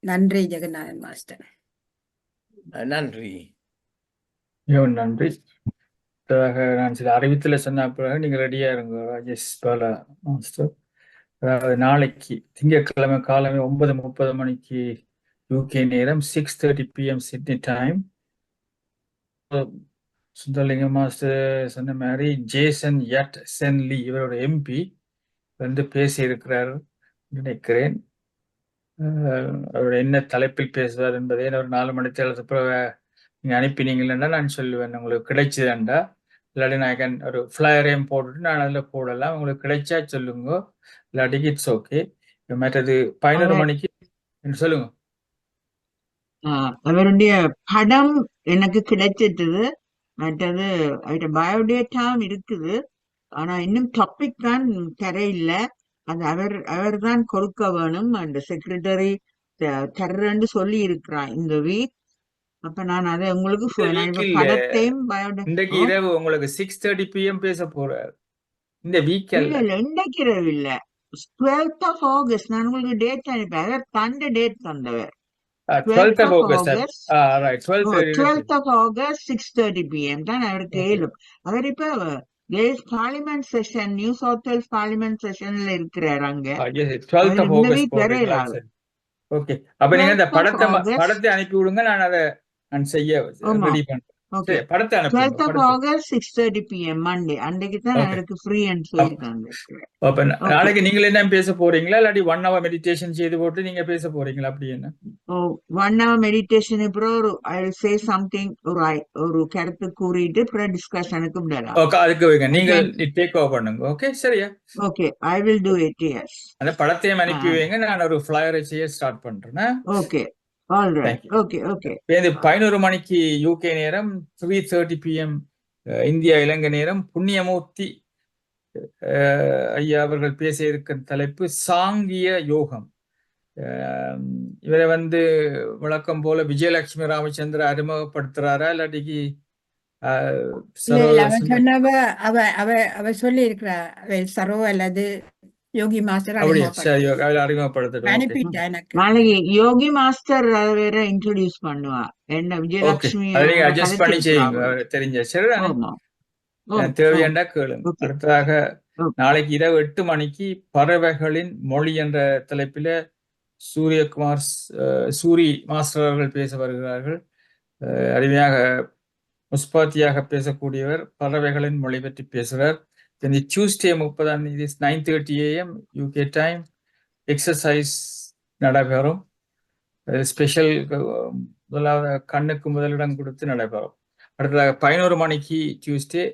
F: நன்றி ஜெகநாதன் மாஸ்டர்.
C: நன்றி.
A: நன்றி. நான் சில அறிவித்துல சொன்ன பிறகு நீங்க ரெடியா இருங்க ராஜேஷ் பாலா மாஸ்டர். அதாவது நாளைக்கு திங்கட்கிழமை காலமே 9:30 மணிக்கு யூகே நேரம், 6:30 PM Sydney time. Sundaralingam master சொன்ன மாதிரி ஜேசன் யட் சென்லி இவரோட MP வந்து பேசி இருக்கிறார் நினைக்கிறேன். அவரோட என்ன தலைப்பில் பேசுவார் என்பதை ஒரு 4 மணி தேர்தல் நீங்க அனுப்பினீங்கன்னா நான் சொல்லுவேன். உங்களுக்கு கிடைச்சதுண்டா இல்லாட்டி நான் ஒரு ஃபிளையரையும் போட்டுட்டு நான் அதில் போடலாம். உங்களுக்கு கிடைச்சா சொல்லுங்க, இல்லாட்டிக்கு இட்ஸ் ஓகே. மற்றது 11 மணிக்கு சொல்லுங்க.
B: அவருடைய படம் எனக்கு கிடைச்சிட்டது. மற்றது அவருடைய பயோடேட்டாவும் இருக்குது. ஆனா இன்னும் டாபிக் தான் தரையில்ல. அது அவர் தான் கொடுக்க வேணும். அந்த செக்ரட்டரி தர்றன்னு சொல்லி இருக்கிறான் இந்த வீக். அப்ப நான் அதை உங்களுக்கு படத்தையும்
A: இன்றைக்கு இரவு உங்களுக்கு 6:30 PM பேச போறார். இந்த வீக்
B: இல்ல இன்றைக்கு இரவு இல்ல, 12th of August. நான் உங்களுக்கு டேட் அனுப்பேன். தந்த டேட் தந்தவர்
A: 12th of August. Right,
B: 12th of August 6:30 PM தான் அவருக்கு ஏழும். அவர் இப்ப there is parliament session, New South Wales parliament sessionல இருக்கிறார் அங்க.
A: Yes, 12th
B: அவர்
A: of
B: இந்த
A: August
B: வீக்
A: போடுறீங்களா?
B: வரையிலாது.
A: சரி. ஓகே, அப்ப நீங்க இந்த
B: 12th of August.
A: படத்தை அனுப்பி விடுங்க, நான் செய்ய
B: ஆமா.
A: ரெடி பண்றேன்.
B: ஓகே.
A: சரி, படத்தை அனுப்புங்க.
B: 12th of August 6:30 PM Monday. அன்றைக்கு தான்
A: Okay.
B: அவருக்கு ஃப்ரீன்னு சொல்லியிருக்காங்க.
A: அப்ப நாளைக்கு நீங்க என்ன பேச போறீங்களா, இல்லாட்டி 1 hour மெடிடேஷன் செய்து போட்டு நீங்க பேச போறீங்களா? அப்படி என்ன?
B: 1 hour மெடிடேஷன் அப்புறம் ஐ வில் சே சம்திங், ஒரு கருத்து கூறிட்டு அப்புறம் டிஸ்கஷனுக்கு விடலாம்.
A: ஓகே, அதுக்கு வைங்க, நீங்க டேக் ஓவர் பண்ணுங்க. ஓகே, சரியா?
B: Okay, I will do it. Yes,
A: அந்த படத்தையும் அனுப்பி வைங்க, நான் ஒரு ஃபிளையரை செய்ய ஸ்டார்ட் பண்றேன்.
B: Okay, all right. Okay okay.
A: 11 மணிக்கு யூகே நேரம், 3:30 PM இந்தியா இலங்கை நேரம். புண்ணியமூர்த்தி ஐயா அவர்கள் பேச இருக்கிற தலைப்பு சாங்கிய யோகம். இவரை வழக்கம் போல விஜயலட்சுமி ராமச்சந்திர அறிமுகப்படுத்துறாரா, இல்லாட்டிக்கு
F: அவ சொல்லி இருக்கிறா சரோ அல்லது யோகி மாஸ்டர்
B: நாளைக்கு யோகி மாஸ்டர் வேற இன்ட்ரோடியூஸ் பண்ணுவா. என்ன விஜயலட்சுமி
A: அட்ஜஸ்ட் பண்ணி செய்யுங்க, தெரிஞ்ச சரி. தேவையாண்டா கேளுங்க. அடுத்ததாக நாளைக்கு இரவு 8 மணிக்கு பறவைகளின் மொழி என்ற தலைப்பில சூரி மாஸ்டர் அவர்கள் பேச வருகிறார்கள். அருமையாக முஸ்பாத்தியாக பேசக்கூடியவர் பறவைகளின் மொழி பற்றி பேசுகிறார். Tuesday 30 9:30 AM UK time exercise நடைபெறும். ஸ்பெஷல் முதலாவது கண்ணுக்கு முதலிடம் கொடுத்து நடைபெறும். அடுத்ததாக 11 மணிக்கு Tuesday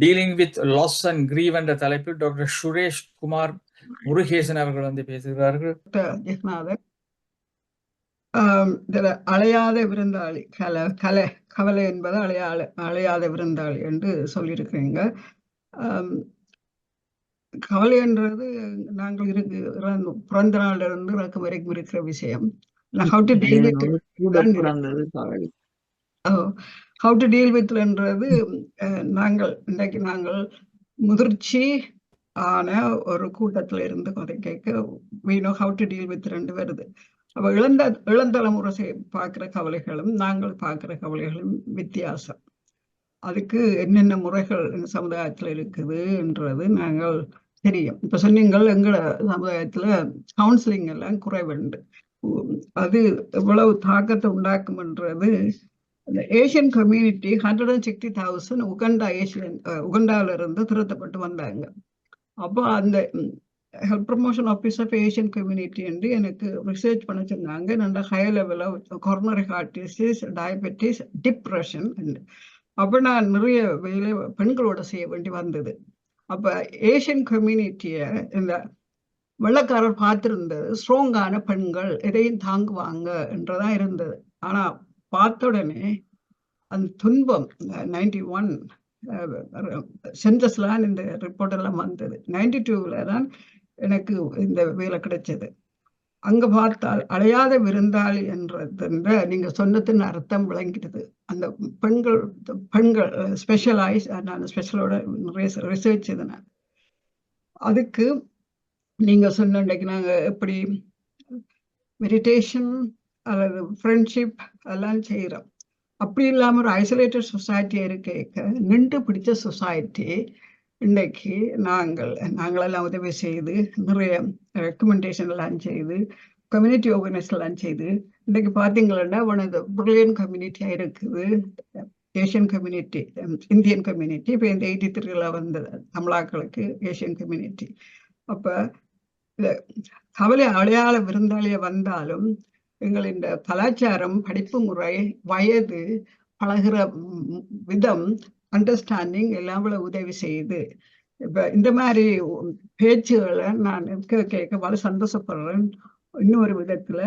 A: dealing with loss and grief என்ற தலைப்பில் டாக்டர் சுரேஷ் குமார் முருகேசன் அவர்கள் பேசுகிறார்கள்.
G: அழையாத விருந்தாளி கவலை என்பது அழையாத விருந்தாளி என்று சொல்லியிருக்கிறீங்க. கவலை என்றது நாங்கள் பிறந்த நாள்ல இருந்து இறக்கும் வரைக்கும் இருக்கிற விஷயம். How to deal with என்றது இன்றைக்கு நாங்கள் முதிர்ச்சி ஆன ஒரு கூட்டத்துல இருந்து கதை கேட்க we know how to deal with ரெண்டு வருது. அப்ப இளந்தலைமுறை பார்க்கிற கவலைகளும் நாங்கள் பார்க்கிற கவலைகளும் வித்தியாசம். அதுக்கு என்னென்ன முறைகள் சமுதாயத்துல இருக்குதுன்றது நாங்கள் தெரியும். இப்ப சொன்னீங்கள் எங்கள சமுதாயத்துல கவுன்சிலிங் எல்லாம் குறைவுண்டு. அது எவ்வளவு தாக்கத்தை உண்டாக்கும்ன்றது அந்த ஏசியன் கம்யூனிட்டி 160,000 உகண்டால இருந்து திருத்தப்பட்டு வந்தாங்க. அப்போ அந்த health promotion office of Asian community என்று எனக்கு ரிசர்ச் பண்ண சொன்னாங்க. நல்ல ஹை லெவலில் coronary heart disease, diabetes, depression. அப்போ நான் நிறைய வேலை பெண்களோட செய்ய வேண்டி வந்தது. அப்போ ஏசியன் கம்யூனிட்டியை இந்த வெள்ளக்காரர் பார்த்திருந்தது ஸ்ட்ராங்கான பெண்கள் எதையும் தாங்குவாங்க என்றதான் இருந்தது. ஆனா பார்த்த உடனே அந்த துன்பம் 91 சென்சஸ்லாம் இந்த ரிப்போர்ட் எல்லாம் வந்தது. 92ல தான் எனக்கு இந்த வேலை கிடைச்சது. அங்க பார்த்தால் அழையாத விருந்தாளி என்றது நீங்க சொன்னதின் அர்த்தம் விளங்கிடுது. அந்த பெண்கள் ஸ்பெஷலைஸ், நான் ஸ்பெஷலோட ரிசர்ச் இதனால் அதுக்கு நீங்க சொன்ன நாங்க எப்படி மெடிடேஷன் அல்லது ஃப்ரெண்ட்ஷிப் அதெல்லாம் செய்யறோம். அப்படி இல்லாம ஒரு ஐசோலேட்டட் சொசைட்டி இருக்க நின்று பிடிச்ச சொசைட்டி இன்னைக்கு நாங்களெல்லாம் உதவி செய்து நிறைய ரெக்கமெண்டேஷன் எல்லாம் செய்து கம்யூனிட்டி ஆர்கனைஸ் எல்லாம் செய்து இன்னைக்கு பார்த்தீங்கன்னா ஒன் ஆஃப் த பிரில்லியன்ட் கம்யூனிட்டியா இருக்குது ஏசியன் கம்யூனிட்டி, இந்தியன் கம்யூனிட்டி. இப்போ இந்த 83ல வந்தது தமிழாக்களுக்கு ஏசியன் கம்யூனிட்டி. அப்ப கவலை அடையாள விருந்தாளிய வந்தாலும் எங்கள் இந்த கலாச்சாரம், படிப்பு முறை, வயது, பழகிற விதம், அண்டர்ஸ்டாண்டிங் எல்லாம் உதவி செய்யுது. இப்ப இந்த மாதிரி பேச்சுகளை நான் கேட்க வர சந்தோஷப்படுறேன். இன்னொரு விதத்துல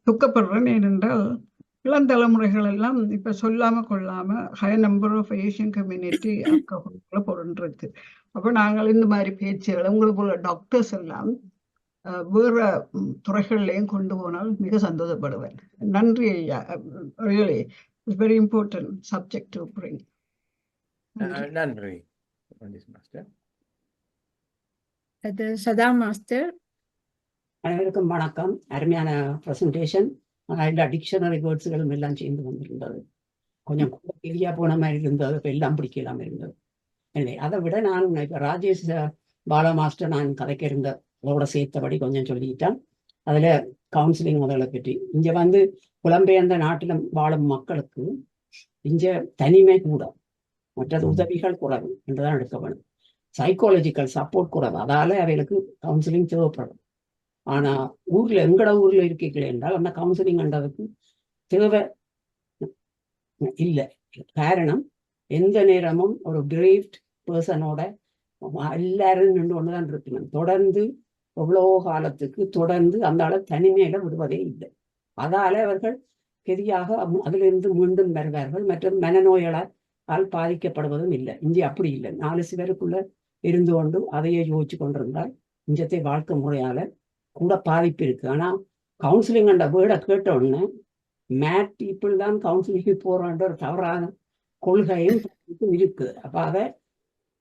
G: துக்கப்படுறேன். ஏனென்றால் இளந்தலைமுறைகள் எல்லாம் இப்ப சொல்லாம கொள்ளாம high number of Asian community அல்கஹால்ல போயிருக்கு. அப்ப நாங்கள் இந்த மாதிரி பேச்சுகளை உங்களுக்கு போல டாக்டர்ஸ் எல்லாம் வேற துறைகள்லையும் கொண்டு போனால் மிக சந்தோஷப்படுவேன். நன்றி ஐயா. Really it's very important subject to bring.
C: நன்றி மாஸ்டர்.
F: சதா மாஸ்டர்.
H: அனைவருக்கும் வணக்கம். அருமையான ப்ரெசன்டேஷன். எல்லா டிக்ஷனரி வேர்ட்ஸுகளும் எல்லாம் சேர்ந்து வந்திருந்தது. கொஞ்சம் கிளியா போன மாதிரி இருந்தது, எல்லாம் பிடிக்கலாம இருந்தது. இல்லை அதை விட நான் இப்போ ராஜேஷ் பாலா மாஸ்டர் நான் கதைக்க இருந்த அதோட சேர்த்தபடி கொஞ்சம் சொல்லிட்டேன். அதில் கவுன்சிலிங் முதல்ல பற்றி இங்கே வந்து புலம்பெயர்ந்த நாட்டில் வாழும் மக்களுக்கு இங்கே தனிமை கூட, மற்றது உதவிகள் குறைவு என்றுதான் எடுக்க வேணும். சைக்காலஜிக்கல் சப்போர்ட் குறைவு, அதால அவைகளுக்கு கவுன்சிலிங் தேவைப்படும். ஆனால் ஊரில் எங்கட ஊரில் இருக்கீங்களே என்றால் அந்த கவுன்சிலிங் என்றதுக்கு தேவை இல்லை. காரணம், எந்த நேரமும் ஒரு கிரேவ்ட் பர்சனோட எல்லாரும் நின்று ஒன்றுதான் இருக்கணும். தொடர்ந்து எவ்வளோ காலத்துக்கு தொடர்ந்து அந்த ஆளை தனிமையில விடுவதே இல்லை. அதால அவர்கள் கெதியாக அதிலிருந்து மீண்டும் வருவார்கள். மற்றும் மனநோயால் பாதிக்கப்படுவதும் இல்லை. இங்கே அப்படி இல்லை. 4 சிவருக்குள்ள இருந்து கொண்டு அதையே யோசிச்சு கொண்டிருந்தால் இஞ்சத்தை வாழ்க்கை முறையால கூட பாதிப்பு இருக்கு. ஆனா கவுன்சிலிங் என்ற வேர்டை கேட்ட உடனே மேட் பீப்புள் தான் கவுன்சிலிங்கு போறன்ற ஒரு தவறான கொள்கையும் இருக்குது. அப்ப அதை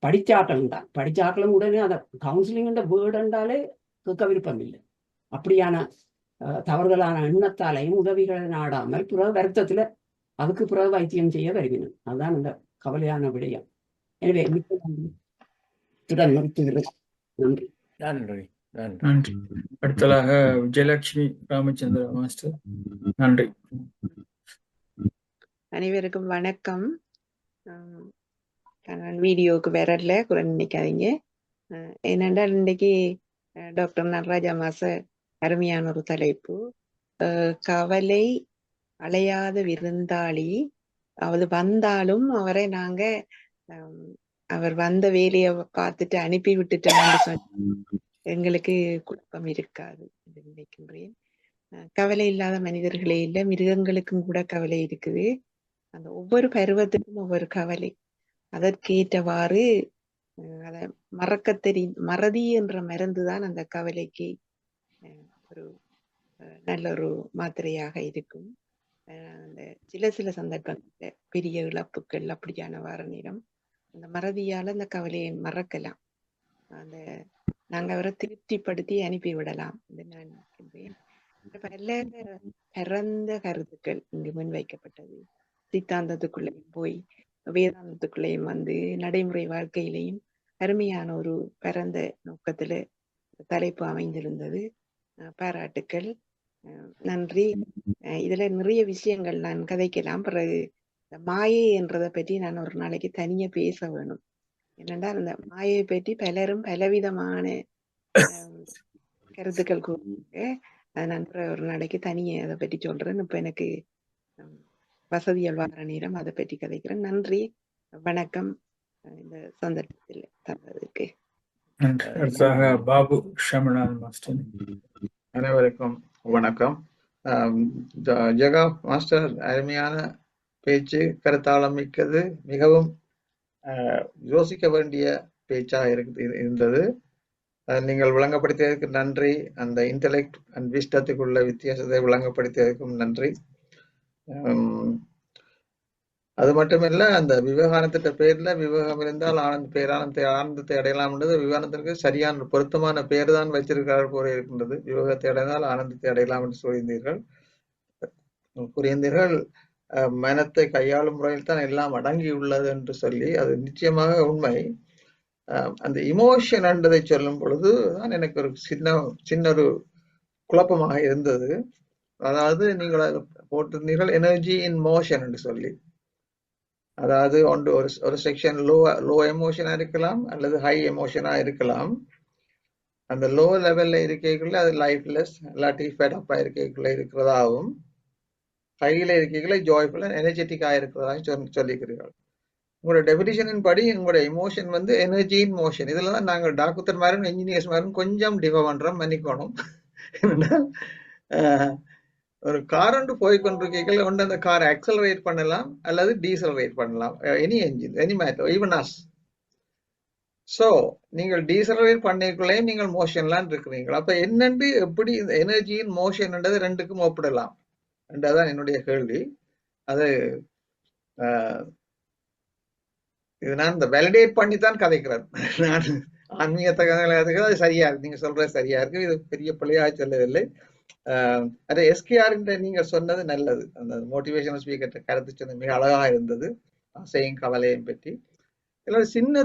H: படிச்சாக்களும் தான், படிச்சாக்களும் உடனே அதை கவுன்சிலிங் என்ற வேர்டு என்றாலே கேட்க விருப்பம் இல்லை. அப்படியான தவறுதலான எண்ணத்தாலையும் உதவிகளை நாடாமல் பிறகு வருத்தத்துல அதுக்கு பிறகு வைத்தியம் செய்ய வருவினும். அதுதான் இந்த கவலையான விடயம். எனவே மிக்க நன்றி. நிறுத்துகிறேன். நன்றி.
C: நன்றி.
A: நன்றி. அடுத்ததாக விஜயலட்சுமி ராமச்சந்திர மாஸ்டர். நன்றி.
I: அனைவருக்கும் வணக்கம். நான் வீடியோவுக்கு வரல, கூட நினைக்காதீங்க. என்னென்றால் இன்றைக்கு டாக்டர் நடராஜா மாஸ்டர் அருமையான ஒரு தலைப்பு, கவலை அலையாத விருந்தாளி. அவர் வந்தாலும் அவரை நாங்க அவர் வந்த வேலையை பார்த்துட்டு அனுப்பி விட்டுட்டோம்னு சொன்ன எங்களுக்கு குழப்பம் இருக்காது என்று நினைக்கின்றேன். கவலை இல்லாத மனிதர்களே இல்லை, மிருகங்களுக்கும் கூட கவலை இருக்குது. அந்த ஒவ்வொரு பருவத்துக்கும் ஒவ்வொரு கவலை. அதற்கேற்றவாறு அதை மறதி என்ற மருந்துதான் அந்த கவலைக்கு ஒரு நல்ல ஒரு மாத்திரையாக இருக்கும். அந்த சில சந்தர்ப்பங்கள்ல பெரிய இழப்புகள் அப்படியான வார நேரம் அந்த மறதியால அந்த கவலையை மறக்கலாம். அந்த நாங்க அவரை திருப்திப்படுத்தி அனுப்பிவிடலாம் என்று நான் நினைக்கின்றேன். பல பரந்த கருத்துக்கள் இங்கு முன்வைக்கப்பட்டது. சித்தாந்தத்துக்குள்ளேயும் போய் வேதாந்தத்துக்குள்ளேயும் வந்து நடைமுறை வாழ்க்கையிலையும் அருமையான ஒரு பரந்த நோக்கத்துல தலைப்பு அமைந்திருந்தது. பாராட்டுக்கள், நன்றி. இதுல நிறைய விஷயங்கள் நான் கதைக்கலாம். பிறகு இந்த மாயை என்றதை பற்றி நான் ஒரு நாளைக்கு தனியா பேச வேணும். என்னென்றால் அந்த மாயை பற்றி பலரும் பலவிதமான கருத்துக்கள் கூறுவாங்க. நான் ஒரு நாளைக்கு தனியே அதை பற்றி சொல்றேன். இப்ப எனக்கு வசதிகள் வார நேரம் அதை பற்றி கதைக்கிறேன். நன்றி, வணக்கம். இந்த சந்தர்ப்பத்தில் தந்ததுக்கு
A: பாபு ஷமநாத் மாஸ்டர்.
J: அனைவருக்கும் வணக்கம். ஜெகா மாஸ்டர் அருமையான பேச்சு, கருத்தாளம் மிக்கது, மிகவும் யோசிக்க வேண்டிய பேச்சாக இருந்தது. நீங்கள் விளங்கப்படுத்தியதற்கு நன்றி. அந்த இன்டெலெக்ட் அண்ட் விஸ்டத்துக்குள்ள வித்தியாசத்தை விளங்கப்படுத்தியதற்கும் நன்றி. அது மட்டுமில்ல, அந்த விவேகானந்திட்ட பேர்ல விவேகம் இருந்தால் ஆனந்தத்தை அடையலாம்ன்றது விவேகானந்தருக்கு சரியான பொருத்தமான பேர் தான் வச்சிருக்கிறார் போல இருக்கின்றது. விவேகத்தை அடைந்தால் ஆனந்தத்தை அடையலாம் என்று கூறியிருந்தீர்கள். மனத்தை கையாளும் முறையில் தான் எல்லாம் அடங்கி உள்ளது என்று சொல்லி, அது நிச்சயமாக உண்மை. அந்த இமோஷன் என்றதை சொல்லும் பொழுது தான் எனக்கு ஒரு சின்ன ஒரு குழப்பமாக இருந்தது. அதாவது நீங்கள் போட்டிருந்தீர்கள் எனர்ஜி இன் மோஷன் என்று சொல்லி. அதாவது ஒரு செக்ஷன் லோ எமோஷனா இருக்கலாம் அல்லது ஹை எமோஷனா இருக்கலாம். அந்த லோ லெவல்ல இருக்கைக்குள்ள அது லைஃப்லெஸ் இல்லாட்டி ஃபெடப்பா இருக்கைக்குள்ள இருக்கிறதாகவும், ஹையில இருக்கைக்குள்ள ஜாய்ஃபுல்லா எனர்ஜெட்டிக்கா இருக்கிறதாகவும் சொல்லிக்கிறீர்கள். உங்களோட டெபினிஷனின் படி உங்களோட எமோஷன் வந்து எனர்ஜி இன் மோஷன். இதுல தான் நாங்கள் டாக்டர் மாரும் என்ஜினியர்ஸ் மாரும் கொஞ்சம் டிஃபர் பண்றோம், மன்னிக்கணும். ஒரு கார் ஒன்று போய்கொண்டிருக்கீர்கள், ஒன்று அந்த காரை ஆக்சலரேட் பண்ணலாம் அல்லது டீசலரேட் பண்ணலாம். Any engine, any matter, even us. So நீங்கள் டீசலரேட் பண்ணிக்குள்ளேயும் நீங்கள் மோஷன்லாம் இருக்கிறீங்க. அப்ப என்னண்டு எப்படி இந்த எனர்ஜியின் மோஷன்ன்றது ரெண்டுக்கும் ஒப்பிடலாம் என்றதான் என்னுடைய கேள்வி. அது இது நான் இந்த வேலிடேட் பண்ணி தான் கதைக்கிறேன். நான் ஆன்மீகத்தை கதைக்கிறது அது சரியா இருக்கு, நீங்க சொல்றது சரியா இருக்கு. இது பெரிய பிள்ளையாக சொல்லவில்லை. அது எஸ்கேஆர் நீங்க சொன்னது நல்லது. அந்த மோட்டிவேஷனல் ஸ்பீக்கர் கருத்து சொன்னது மிக அழகாக இருந்தது, ஆசையும் கவலையும் பற்றி. இல்லை சின்ன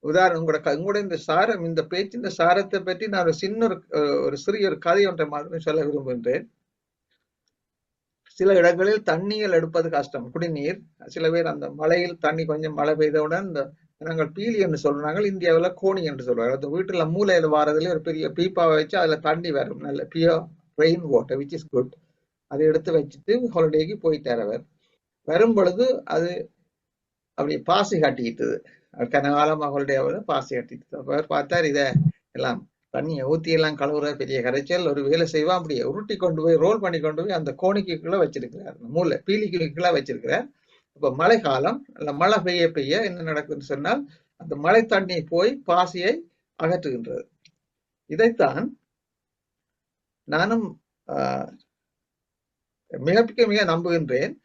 J: உதாரணம் உங்களோட இந்த சாரம், இந்த பேச்சின் சாரத்தை பற்றி நான் ஒரு சின்ன ஒரு சிறிய ஒரு கதை ஒன்றை மாதிரி சொல்ல விரும்புகின்றேன். சில இடங்களில் தண்ணீர் எடுப்பது கஷ்டம், குடிநீர். சில பேர் அந்த மழையில் தண்ணி கொஞ்சம் மழை பெய்தவுடன் இந்த நாங்கள் பீலி என்று சொல்றாங்க, இந்தியாவில் கோணி என்று சொல்றாங்க. அந்த வீட்டுல மூலையில வாரதுல ஒரு பெரிய பீப்பாவை வச்சு அதுல தண்ணி வரும், நல்ல pure rain water which is good. அதை எடுத்து வச்சுட்டு ஹாலிடேக்கு போயிட்டார் அவர். வரும் பொழுது அது அப்படி பாசி காட்டிக்கிட்டது, கனகாலம் அவளுடைய பாசி கட்டிட்டு. அவர் பார்த்தார், இதை எல்லாம் தண்ணியை ஊத்தி எல்லாம் கழுவுற பெரிய கரைச்சல், ஒரு வேலை செய்வா அப்படியே உருட்டி கொண்டு போய் ரோல் பண்ணி கொண்டு போய் அந்த கோணிக்குள்ள வச்சிருக்கிறார், மூளை பீலிக்குள்ள வச்சிருக்கிறார். இப்ப மழை காலம், அல்ல மழை பெய்ய பெய்ய என்ன நடக்குதுன்னு சொன்னால் அந்த மழை தண்ணி போய் பாசியை அகற்றுகின்றது. இதைத்தான் நானும் மிக நம்புகின்றேன்.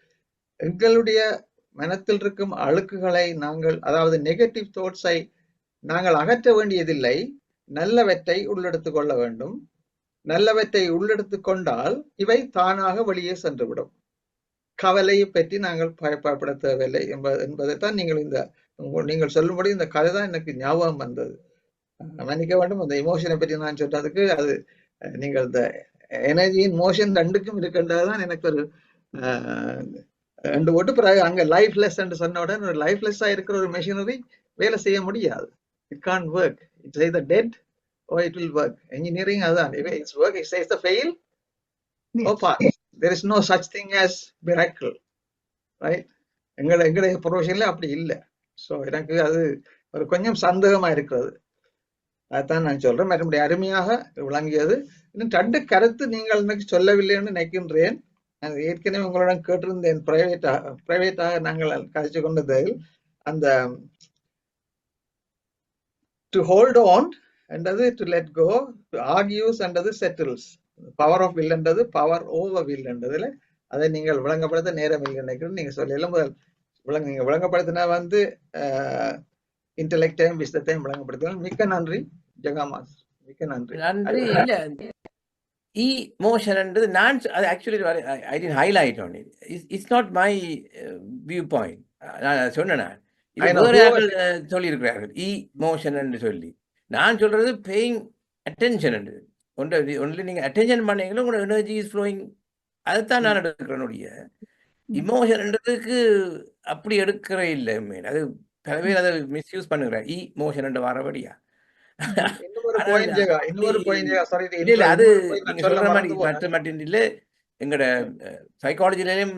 J: எங்களுடைய மனத்தில் இருக்கும் அழுக்குகளை நாங்கள், அதாவது நெகட்டிவ் தாட்ஸை நாங்கள் அகற்ற வேண்டியதில்லை, நல்லவற்றை உள்ளெடுத்துக் கொள்ள வேண்டும். நல்லவற்றை உள்ளெடுத்துக் கொண்டால் இவை தானாக வெளியே சென்றுவிடும். கவலையை பற்றி நாங்கள் பயப்பட தேவையில்லை என்பதைத்தான் நீங்கள் சொல்லும்படி இந்த கதை தான் எனக்கு ஞாபகம் வந்தது. மன்னிக்க வேண்டும், அந்த இமோஷனை பற்றி நான் சொல்றதுக்கு. அது நீங்கள் இந்த எனர்ஜியின் மோஷன் ரெண்டுக்கும் இருக்கின்றதுதான் எனக்கு ஒரு ரெண்டு ஓட்டு. பிறகு அங்க லைஃப்லெஸ் என்று சொன்ன உடனே ஒரு லைஃப்லெஸ்ஸா இருக்கிற ஒரு மெஷினரி வேலை செய்ய முடியாது. It can't work. It's either dead or it will work. Engineering அதுதான், it's work, it says the fail or pass. There is no such thing as miracle, right? எங்களுடைய ப்ரொஃபஷன்ல அப்படி இல்லை. ஸோ எனக்கு அது ஒரு கொஞ்சம் சந்தேகமா இருக்கிறது. அதுதான் நான் சொல்றேன். மற்றபடி அருமையாக விளங்கியது. இன்னும் ரெண்டு கருத்து நீங்கள் எனக்கு சொல்லவில்லைன்னு நினைக்கின்றேன். ஏற்கனவே உங்களிடம் கேட்டிருந்தேன், பிரைவேட்டாக நாங்கள் கழிச்சு கொண்டதில் அந்த டு ஹோல்ட் ஆன் என்றது to let go, to argues என்றது செட்டில்ஸ், பவர் ஆஃப் வில் என்றது பவர் ஓவர் வில் என்றதுல அதை நீங்கள் விளங்கப்படுத்த நேரம் இல்லை நினைக்கிறேன். நீங்க சொல்லல முதல் நீங்க விளங்கப்படுத்தினா இன்டெலெக்டையும் விசத்தையும் விளங்கப்படுத்தினால் மிக்க நன்றி ஜெகாமாஸ், மிக்க நன்றி.
C: நன்றி. இல்ல emotion நான் actually I didn't highlight on it. It's not my viewpoint. நான் சொன்னேன், சொல்லி இருக்கிறார்கள் emotion என்று சொல்லி. நான் சொல்றது paying attention என்று. ஒன்லி நீங்க அட்டென்ஷன் பண்ணீங்களோ உங்களோட எனர்ஜி இஸ் ஃப்ளோயிங். அதுதான் நான் எடுக்கிறனுடைய இமோஷன்ன்றதுக்கு அப்படி எடுக்கிற இல்லை. மீன் அது பல பேர் அதை மிஸ்யூஸ் பண்ணுகிறேன் emotion என்று வரபடியா. எங்கட சைக்காலஜிலையும்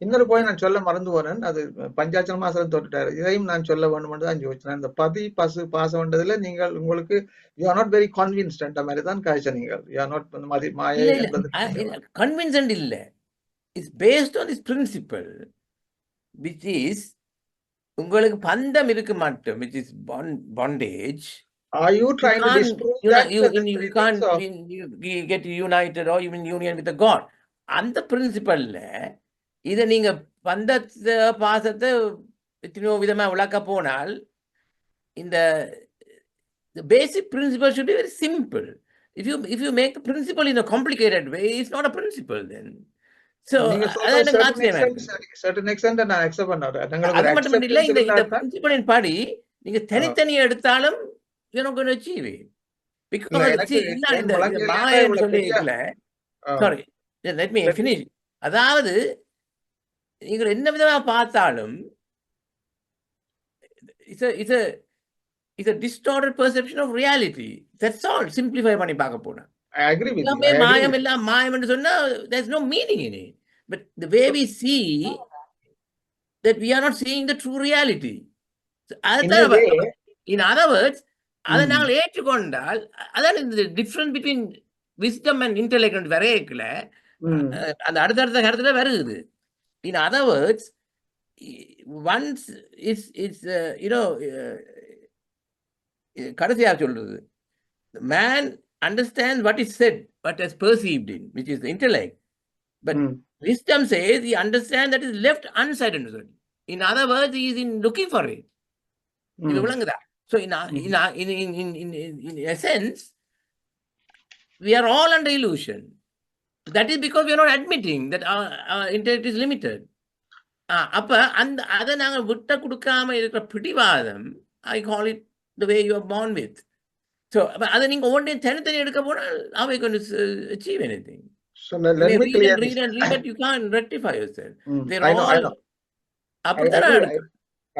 J: இன்னொரு பாயிண்ட் நான் சொல்ல மறந்து போனேன். அது பஞ்சாச்சல மாசம் தொட்டுட்டாரு. இதையும் நான் சொல்ல வேண்டும் தான் யோசிச்சேன். இந்த பதி பசு பாசம் வந்ததுல நீங்கள் உங்களுக்கு you are not very convinced என்ற மாதிரி தான் காய்ச்ச. நீங்கள் யூ ஆர் நாட் மாயை
C: கன்வின்ஸ்ட் இல்ல. It's based on this principal which is உங்களுக்கு பந்தம் இருக்க மாட்டோம், which is bondage.
J: Are you trying to disprove that
C: you can't get united or even union with the God? அந்த பிரின்சிபல்ல இதை நீங்க பந்தத்தை பாசத்தை எத்தனையோ விதமா விளக்க போனால் இந்த basic principle should be very simple. If you make the principle in a complicated way, it's not a principle then. So
J: certain extent நான் அக்செப்ட் பண்றேன்.
C: அது மட்டும் இல்ல, இந்த பிரின்சிபலின் படி நீங்க தனித்தனியா எடுத்தாலும் you're not going to achieve it. Because இந்த மாயம் சொல்லிக்கல. Sorry, let me finish. அதாவது நீங்க என்ன விதமா பார்த்தாலும் it's a distorted perception of reality. That's all. Simplify பண்ணி பார்க்க போனா
J: I agree with you.
C: மாயம் எல்லாம் மாயம் என்று சொன்னா there's no meaning in it. But the way we see that we are not seeing the true reality. So, in other words, அதை நாங்கள் ஏற்றுக்கொண்டால் அதான் இந்த difference between wisdom and intellect வரையக்குல அந்த அடுத்தடுத்த கருத்துல வருது. In other words, once it's கடைசியாக சொல்றது, man understands what is said, what is perceived in, which is the intellect. But wisdom says he understands that is left unsaid. In other words, he is in looking for it. So in essence, we are all under illusion. That is because we are not admitting that our intellect is limited. அப்ப அதை நாங்க விட்ட கொடுக்காம இருக்கிற பிடிவாதம், I call it the way you are born with. So அதை நீங்க ஒவ்வொன்றையும் தனித்தனி எடுக்க போனால் how are you going to achieve anything?
J: So
C: You
J: let
C: may
J: me
C: read
J: clear
C: and
J: this.
C: read and read, but you can't rectify yourself. They're
J: I know, I
C: all
J: know. I
C: அப்படித்தானே
J: agree.
C: இருக்கு.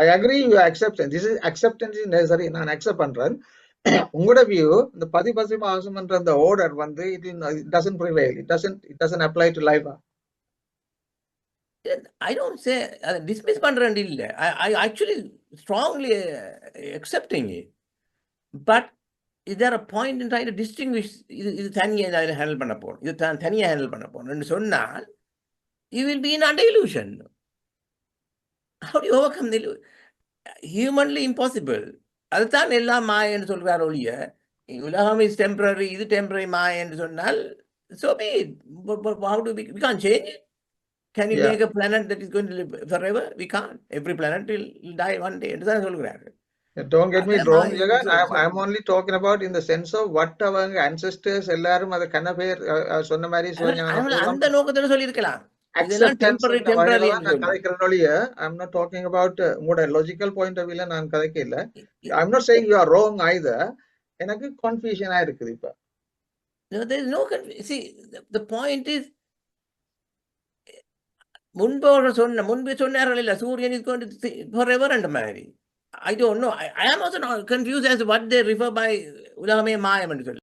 J: I agree your acceptance. This is acceptance is necessary. நான் accept பண்றேன். உங்களோட view இந்த பதிபசி மாசம்ன்ற அந்த order வந்து it doesn't prevail. It doesn't apply to life.
C: I don't say dismiss பண்றேன் இல்ல. I actually strongly accepting it. But is there a point in trying to distinguish இது தனியா இதை ஹேண்டில் பண்ண போறோம், இது தனியா ஹேண்டில் பண்ண போறோம்னு சொன்னால் you will be in under illusion. How do you overcome the illusion? Humanly impossible. அதுதான் எல்லாம் மாயன்னு சொல்றார் ஒழிய உலகம் இஸ் டெம்பரரி, இது டெம்பரரி மாயன்னு சொன்னால் so be it. But how do we can't change it? Can you make a planet that is going to live forever? We can't. Every planet will die one day. என்று தான் சொல்கிறாரு.
J: Don't get me wrong, Jagan. I'm only talking about in the sense of what our ancestors எல்லாரும் அத கண்ண பேர் சொன்ன மாதிரி
C: அந்த நோக்கத்துல சொல்லி இருக்கலாம். இதெல்லாம்
J: acceptance
C: டெம்பரரி
J: நான் கதைக்கிறேன் ஒழிய I'm not talking about உங்களோட logical point of view நான் கதைக்க இல்ல. I'm not saying you are wrong either. எனக்கு கன்ஃபியூஷனா இருக்குது இப்ப.
C: No, there is no confusion. See, the point is முன்பே சொன்னார்கள் இல்ல சூரியன் is going to forever and மாதிரி. I don't know. I am also not confused as to what they refer by உலகமே மாயம் என்று சொல்லி.